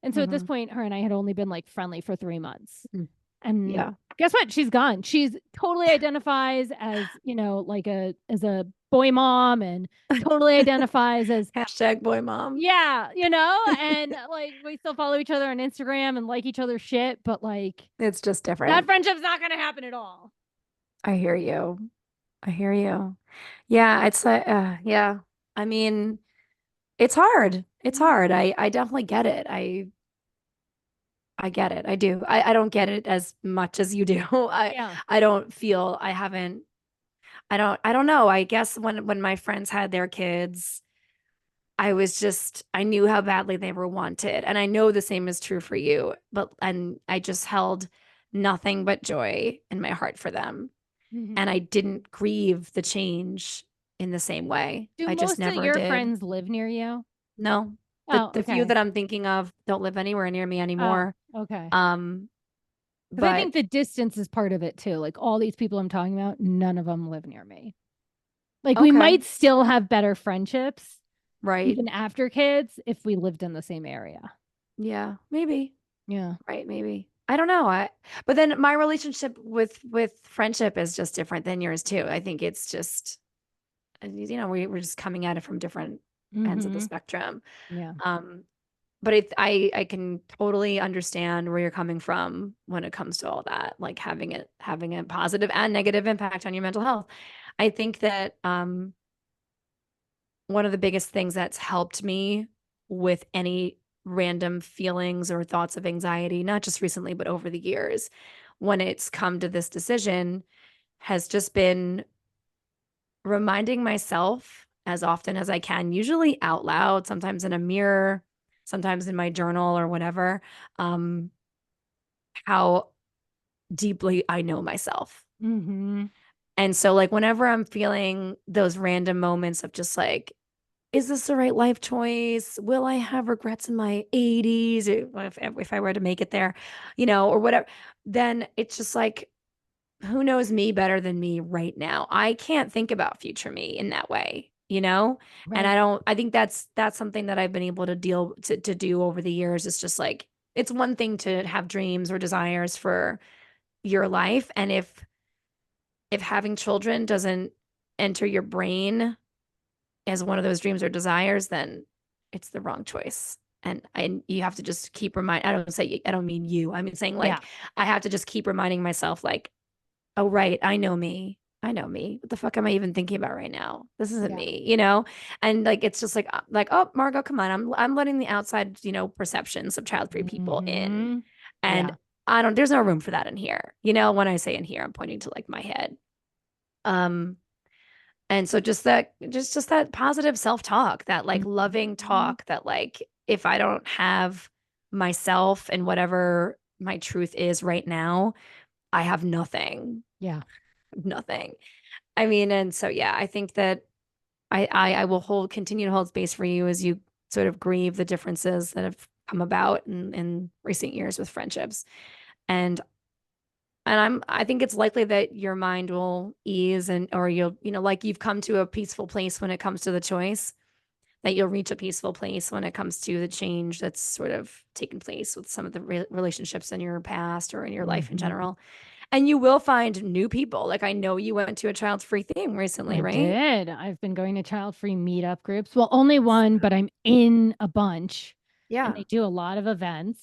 And so at this
Hmm.
point, her and I had only been like friendly for 3 months. And
Yeah.
guess what? She's gone. She's totally identifies as, as a boy mom, and totally identifies as,
Hashtag boy mom.
yeah, and like we still follow each other on Instagram and like each other's shit, but like
It's just
that
different.
friendship's not going to happen at all.
I hear you. I hear you. Yeah, it's like yeah. I mean, it's hard. It's hard. I definitely get it. I get it. I do. I don't get it as much as you do.
Yeah.
I don't feel I haven't I don't know. I guess when my friends had their kids, I was just I knew how badly they were wanted. And I know the same is true for you, but and I just held nothing but joy in my heart for them. And
Mm-hmm.
I didn't grieve the change in the same way.
Do
I just
most of
never
your
did.
friends live near you?
No.
Oh,
The few
okay.
that I'm thinking of don't live anywhere near me
Oh,
anymore.
okay.
Um,
Because I
but
think the distance is part of it too. Like all these people I'm talking about, none of them live near me. Like we
okay,
might still have better friendships
right.
even after kids if we lived in the same area.
Yeah, maybe.
Yeah.
Right, maybe. I don't know. But then my relationship with friendship is just different than yours too. I think it's just, we're just coming at it from different ends of the
Mm-hmm.
spectrum.
Yeah.
Um, but I can totally understand where you're coming from when it comes to all that, like having a positive and negative impact on your mental health. I think that one of the biggest things that's helped me with any random feelings or thoughts of anxiety, not just recently, but over the years, when it's come to this decision, has just been reminding myself as often as I can, usually out loud, sometimes in a mirror, sometimes in my journal or whatever, um, how deeply I know myself.
Mm-hmm.
And so, like, whenever I'm feeling those random moments of just like, is this the right life choice? Will I have regrets in my 80s if I were to make it there, or whatever? Then it's just like, who knows me better than me right now? I can't think about future me in that way, you know? And
Right.
I think that's something that I've been able to to do over the years. It's just like, it's one thing to have dreams or desires for your life. And if having children doesn't enter your brain as one of those dreams or desires, then it's the wrong choice. And you have to just keep I don't mean you. I mean saying
Yeah.
like I have to just keep reminding myself like, oh right, I know me. I know me. What the fuck am I even thinking about right now? This isn't
Yeah.
me, And like it's just like, oh, Margot, come on. I'm letting the outside, perceptions of child-free people in.
Mm-hmm.
And
Yeah.
there's no room for that in here. When I say in here, I'm pointing to like my head. Um and so just that positive self-talk, that like loving
Mm-hmm.
talk that like if I don't have myself and whatever my truth is right now, I have nothing.
Yeah.
Nothing. I mean, and so yeah, I think that I will continue to hold space for you as you sort of grieve the differences that have come about in recent years with friendships. And I think it's likely that your mind will ease or you'll, like you've come to a peaceful place when it comes to the choice, that you'll reach a peaceful place when it comes to the change that's sort of taken place with some of the relationships in your past or in your life in
Mm-hmm.
general. And you will find new people. Like I know you went to a child-free thing recently,
I
right?
did. I've been going to child-free meetup groups. Well, only one, but
Awesome.
I'm in a bunch and
Yeah.
they do a lot of events.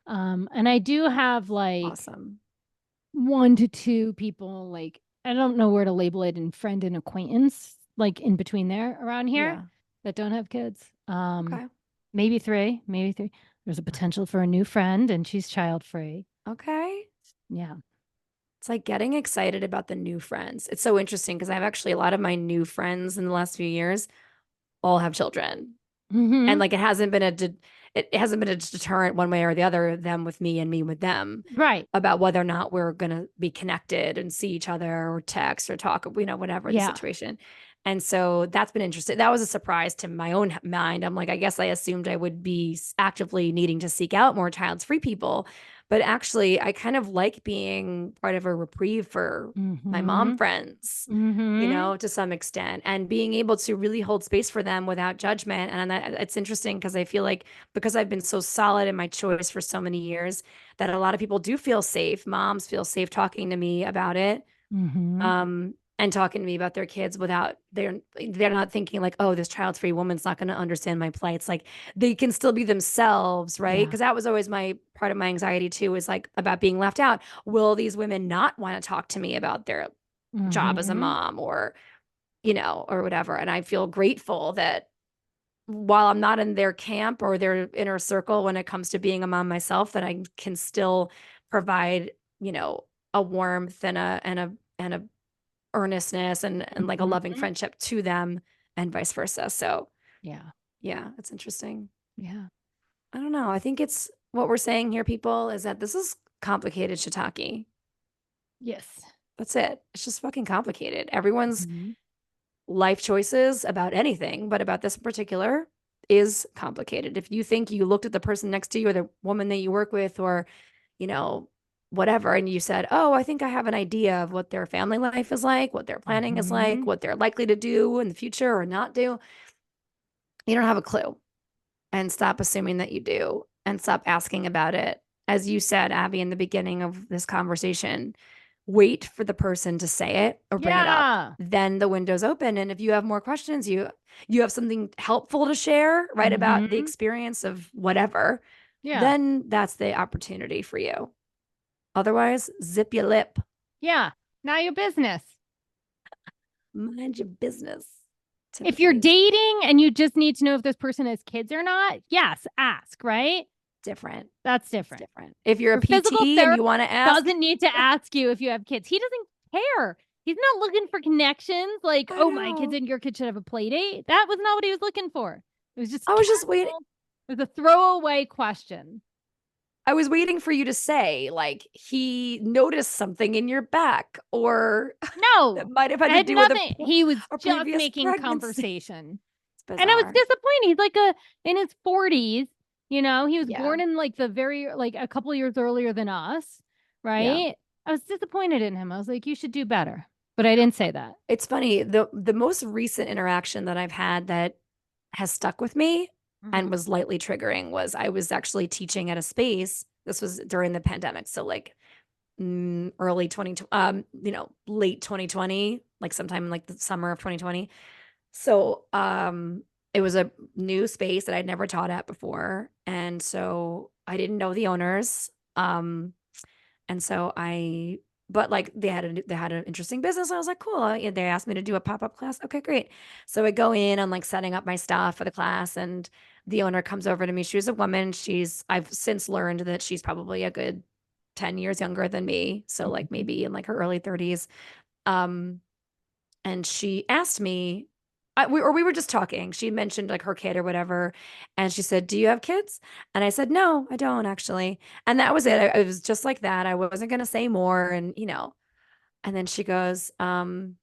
And I do have like
Awesome.
one to two people, like, I don't know where to label it in friend and acquaintance, like in between there around here
Yeah.
that don't have kids.
Okay.
Maybe three, maybe three. There's a potential for a new friend and she's child-free.
Okay.
Yeah.
It's like getting excited about the new friends. It's so interesting because I have actually a lot of my new friends in the last few years all have children. And
Mm-hmm.
like it hasn't been a deterrent one way or the other, them with me and me with them,
Right.
about whether or not we're gonna be connected and see each other or text or talk, whatever the
Yeah.
situation. And so that's been interesting. That was a surprise to my own mind. I'm like, I guess I assumed I would be actively needing to seek out more child-free people, but actually I kind of like being part of a reprieve for my mom
Mm-hmm.
friends,
Mm-hmm.
to some extent, and being able to really hold space for them without judgment. And it's interesting because I feel like because I've been so solid in my choice for so many years, that a lot of people do feel safe. Moms feel safe talking to me about it,
Mm-hmm.
and talking to me about their kids without they're not thinking like, oh, this child-free woman's not going to understand my plight. It's like they can still be themselves, right?
Yeah.
Because that was always my part of my anxiety too, is like about being left out. Will these women not want to talk to me about their job as a
Mm-hmm.
mom or or whatever. And I feel grateful that while I'm not in their camp or their inner circle when it comes to being a mom myself, that I can still provide, a warmth and a earnestness and like a loving
Mm-hmm.
friendship to them and vice versa. So
Yeah.
yeah, it's interesting.
Yeah.
I don't know. I think it's what we're saying here, people, is that this is complicated shiitake.
Yes.
That's it. It's just fucking complicated. Everyone's
Mm-hmm.
life choices about anything, but about this in particular is complicated. If you think you looked at the person next to you or the woman that you work with or, you know, whatever, and you said, oh, I think I have an idea of what their family life is like, what their planning is like,
Mm-hmm.
what they're likely to do in the future or not do, you don't have a clue. And stop assuming that you do and stop asking about it as you said, Abby, in the beginning of this conversation, wait for the person to say it or bring it up.
Yeah.
Then the window's open. And if you have more questions, you have something helpful to share, right? About the
Mm-hmm.
experience of whatever,
Yeah.
then that's the opportunity for you. Otherwise, zip your lip.
Yeah. Not your business.
Mind your business,
If you're
Timothy.
dating and you just need to know if this person has kids or not, yes, ask, right?
Different.
That's
It's
different.
different. If you're a
Your physical
PT and
therapist
you want to ask,
doesn't need to ask you if you have kids. He doesn't care. He's not looking for connections like,
I
oh, my kids
know.
and your kid should have a play date. That was not what he was looking for. It was just
I was just waiting.
casual. It was a throwaway question.
I was waiting for you to say, like, he noticed something in your back, or that
No,
might have had
it
to
had
do with
nothing. He was
a
just
previous
making
pregnancy.
conversation.
It's
And I was
bizarre.
disappointed. He's like in his 40s, he was
Yeah.
born in like the very like a couple years earlier than us,
Yeah.
right? I was disappointed in him. I was like, you should do better. But I didn't say that.
It's funny. The most recent interaction that I've had that has stuck with me and
Mhm.
was lightly triggering was I was actually teaching at a space. This was during the pandemic. So like early 20, late 2020, like sometime in like the summer of 2020. So, it was a new space that I'd never taught at before, and so I didn't know the owners, and so I but, like, they had an interesting business, I was like, "Cool," yeah, they asked me to do a pop-up class, okay, great. So I go in, I'm, like, setting up my stuff for the class, and the owner comes over to me, she was a woman, I've since learned that she's probably a good 10 years younger than me, so, like,
Mhm.
maybe in, like, her early 30s, um and she asked me, we were just talking. She mentioned like her kid or whatever, and she said, "Do you have kids?" And I said, "No, I don't actually." And that was it. It was just like that. I wasn't gonna say more, and And then she goes, oh,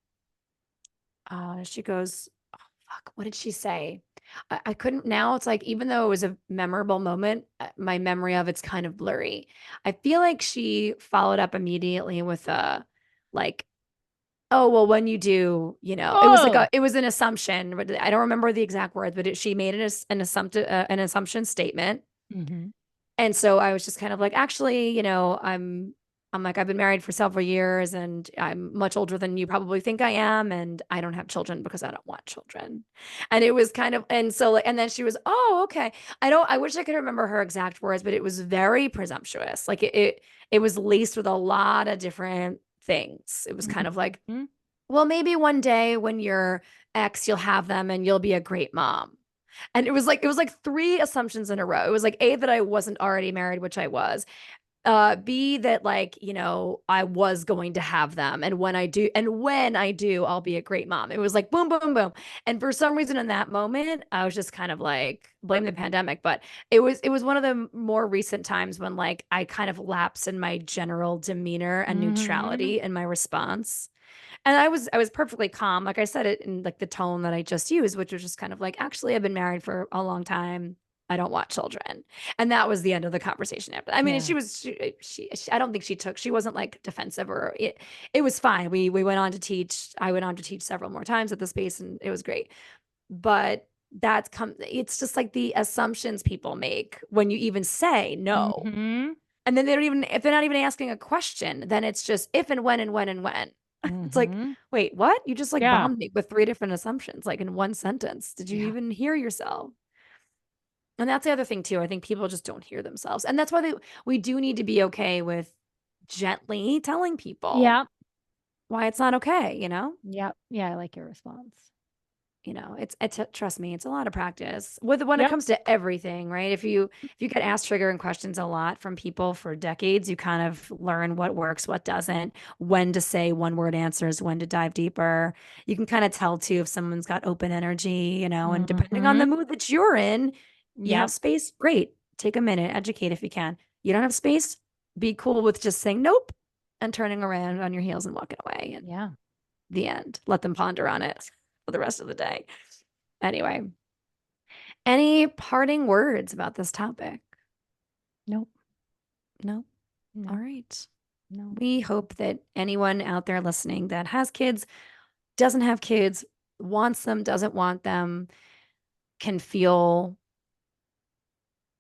fuck, what did she say? I couldn't now. It's like even though it was a memorable moment, my memory of it's kind of blurry. I feel like she followed up immediately with like oh, well, when you do,
Oh.
it was an assumption, but I don't remember the exact words, but she made an assumption statement.
Mhm.
And so I was just kind of like, actually, I'm like, I've been married for several years and I'm much older than you probably think I am. And I don't have children because I don't want children. And it was kind of, and so, like, and then she was, oh, okay. I wish I could remember her exact words, but it was very presumptuous. Like it was laced with a lot of different things. It was kind of like,
Mhm.
well, maybe one day when you're X, you'll have them and you'll be a great mom. And it was like three assumptions in a row. It was like A, that I wasn't already married, which I was. B, that like, I was going to have them. And when I do, I'll be a great mom. It was like boom, boom, boom. And for some reason in that moment, I was just kind of like blame the pandemic. But it was one of the more recent times when like I kind of lapse in my general demeanor and
Mhm.
neutrality in my response. And I was perfectly calm. Like I said it in like the tone that I just used, which was just kind of like, actually, I've been married for a long time. I don't want children. And that was the end of the conversation after. I mean,
Yeah.
she I don't think she wasn't like defensive or it was fine. We went on to teach. I went on to teach several more times at the space and it was great. But it's just like the assumptions people make when you even say no.
Mhm.
And then they don't even, if they're not even asking a question, then it's just if and when and when and when. It's like,
Mhm.
wait, what? You just like
Yeah.
bombed me with three different assumptions, like in one sentence. Did you
Yeah.
even hear yourself? And that's the other thing too. I think people just don't hear themselves. And that's why we do need to be okay with gently telling people
Yeah.
why it's not okay?
Yep. Yeah, I like your response.
It's trust me, it's a lot of practice with when it
Yep.
comes to everything, right? If you get asked triggering questions a lot from people for decades, you kind of learn what works, what doesn't, when to say one word answers, when to dive deeper. You can kind of tell too if someone's got open energy, and depending on the
Mhm.
mood that you're in, you have
Yep.
space, great. Take a minute, educate if you can. You don't have space, be cool with just saying nope and turning around on your heels and walking away. And
Yeah.
the end. Let them ponder on it for the rest of the day. Anyway, any parting words about this topic?
Nope.
No? All
No.
right.
No.
We hope that anyone out there listening that has kids, doesn't have kids, wants them, doesn't want them, can feel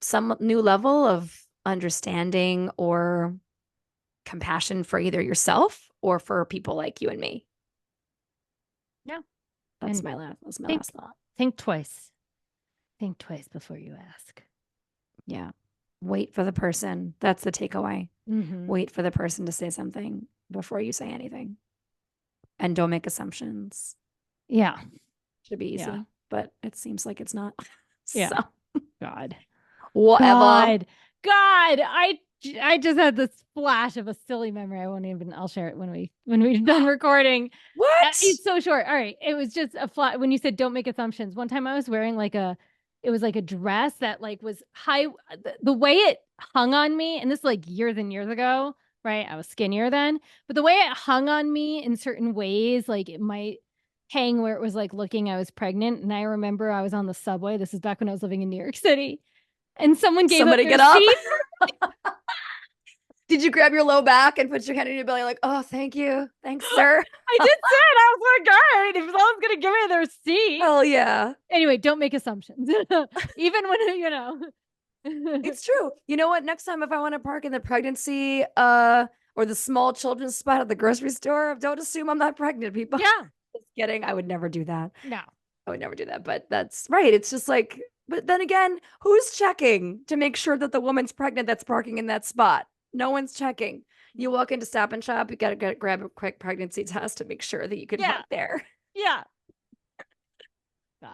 some new level of understanding or compassion for either yourself or for people like you and me.
Yeah.
That's
And
my
think
last thought.
think twice. Think twice before you ask.
Yeah. Wait for the person. That's the takeaway.
Mm-hmm.
Wait for the person to say something before you say anything. And don't make assumptions.
Yeah.
Should be
Yeah.
easy, but it seems like it's not.
Yeah.
So,
God.
whatever.
God. God. I just had this flash of a silly memory. I won't even I'll share it when we're done recording.
What?
It's so short. All right. It was just a flat when you said don't make assumptions. One time I was wearing it was like a dress that like was high the way it hung on me, and this is like years and years ago, right? I was skinnier then, but the way it hung on me in certain ways, like it might hang where it was like looking I was pregnant. And I remember I was on the subway. This is back when I was living in New York City, and someone gave up
Somebody
their
get up.
seat.
Did you grab your low back and put your hand in your belly like, oh, thank you. Thanks, sir.
I did say it. I was like, all right, if someone's gonna give me their seat.
Hell yeah.
Anyway, don't make assumptions. Even when
It's true. You know what? Next time if I want to park in the pregnancy or the small children's spot at the grocery store, don't assume I'm not pregnant, people.
Yeah.
Just kidding. I would never do that.
No.
I would never do that. But that's right. It's just like, but then again, who's checking to make sure that the woman's pregnant that's parking in that spot? No one's checking. You walk into Stop and Shop, you got to grab a quick pregnancy test to make sure that you can
Yeah.
park there.
Yeah.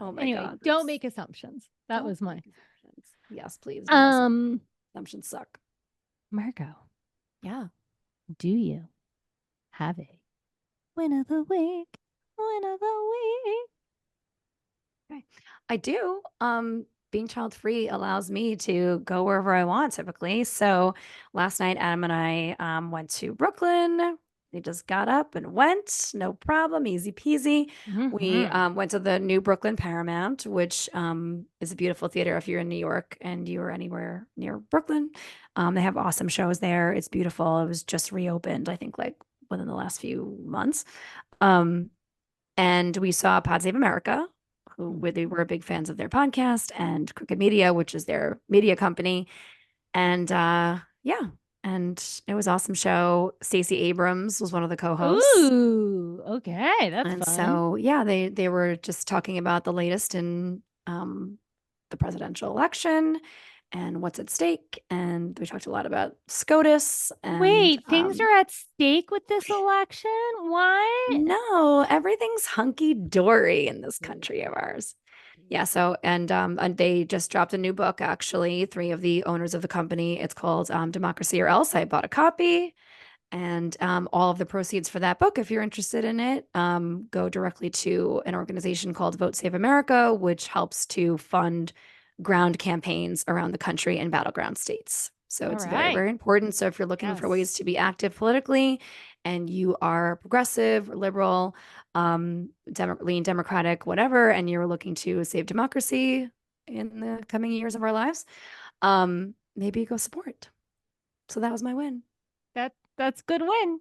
Oh my
Anyway,
God.
don't make assumptions. That was my
Yes, please. No
um
assumptions suck.
Margot.
Yeah.
Do you have a win of the week? Win of the week.
Okay. I do. Being child free allows me to go wherever I want typically. So last night, Adam and I went to Brooklyn. We just got up and went, no problem, easy peasy. We
Mm-hmm.
went to the new Brooklyn Paramount, which is a beautiful theater if you're in New York and you are anywhere near Brooklyn. They have awesome shows there. It's beautiful. It was just reopened, I think, like within the last few months. Um, and we saw Pod Save America, who we were big fans of their podcast, and Crooked Media, which is their media company. And yeah, and it was an awesome show. Stacey Abrams was one of the co-hosts.
Ooh, okay, that's
And
fun.
so yeah, they were just talking about the latest in the presidential election and what's at stake. And we talked a lot about SCOTUS and
Wait, things are at stake with this election? What?
no, everything's hunky dory in this country of ours. Yeah, so and they just dropped a new book actually, three of the owners of the company. It's called Democracy or Else. I bought a copy and all of the proceeds for that book, if you're interested in it, go directly to an organization called Vote Save America, which helps to fund ground campaigns around the country in battleground states. So
All
it's very,
right.
very important. So if you're looking for
Yes.
ways to be active politically and you are progressive, liberal, lean democratic, whatever, and you're looking to save democracy in the coming years of our lives, maybe go support. So that was my win.
That's good win.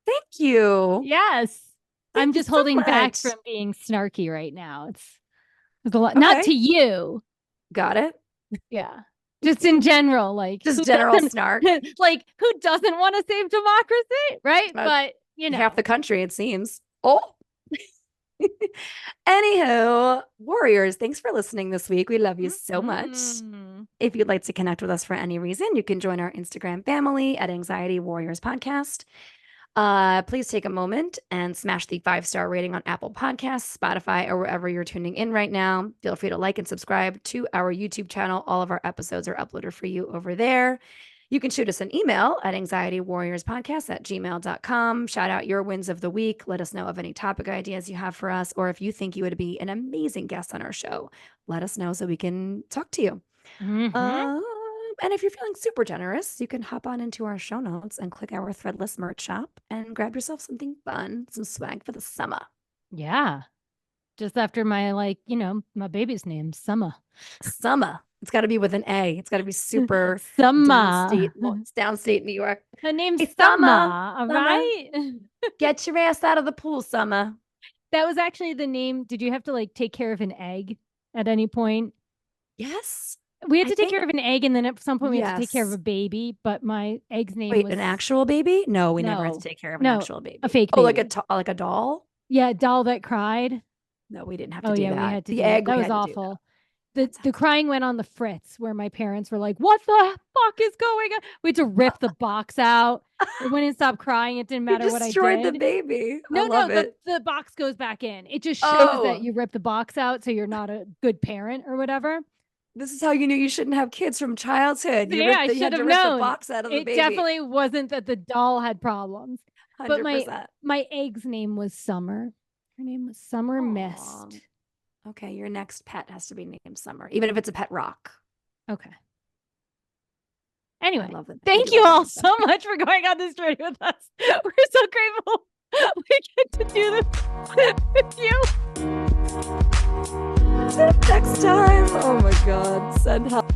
Thank you.
Yes. I'm
Thank you
just
so
holding back
much.
from being snarky right now. It's a lot. Not
Okay.
to you.
Got it.
Yeah. Just in general, like
Just
who
general
doesn't
snark.
like who doesn't want to save democracy, right?
Uh,
But
half the country, it seems. Oh. Anywho, Warriors, thanks for listening this week. We love you so much.
Mhm.
If you'd like to connect with us for any reason, you can join our Instagram family at Anxiety Warriors Podcast. Please take a moment and smash the 5-star rating on Apple Podcasts, Spotify, or wherever you're tuning in right now. Feel free to like and subscribe to our YouTube channel. All of our episodes are uploaded for you over there. You can shoot us an email at anxietywarriorspodcast@gmail.com. Shout out your wins of the week. Let us know of any topic ideas you have for us, or if you think you would be an amazing guest on our show, let us know so we can talk to you.
Mhm.
Um, and if you're feeling super generous, you can hop on into our show notes and click our Threadless merch shop and grab yourself something fun, some swag for the summer.
Yeah. Just after my my baby's name, Summer.
Summer. It's got to be with an A. It's got to be super
Summer.
downstate, well, it's downstate New York.
Her name's
Hey,
Summer,
Summer,
all
Summer,
right?
get your ass out of the pool, Summer.
That was actually the name. Did you have to like take care of an egg at any point?
Yes.
We had
I
to take
think
care of an egg, and then at some point we had to take care of a
yes.
baby. But my egg's name
Wait,
was
an actual baby? No, we never had to
no,
take care of an
no,
actual
a
baby.
fake
Oh, like
baby.
like a doll?
Yeah, doll that cried.
No, we didn't have to
Oh
do
yeah, we
that.
had to
The
do that.
egg,
That
we
was
had to do that.
awful. The
That
the
sounds
crying went on the fritz, where my parents were like, "What the fuck is going on?" We had to rip the box out. It wouldn't stop crying. It didn't
You
matter what I
destroyed the
did.
baby. I
No,
love
no,
it.
the box goes back in. It just shows that
Oh,
you ripped the box out, so you're not a good parent or whatever.
this is how you knew you shouldn't have kids from childhood.
See, I
You
should
had to
have
rip the
known.
box out of the
It
baby.
definitely wasn't that the doll had problems. But my
100%.
my egg's name was Summer. Her name was Summer
Aw.
Mist.
Okay, your next pet has to be named Summer, even if it's a pet rock.
Okay.
I
Anyway,
love them. I
thank
do
you
love the
all
name
so
Summer.
much for going on this journey with us. We're so grateful we get to do this with you.
Next time. Oh my God. Send help.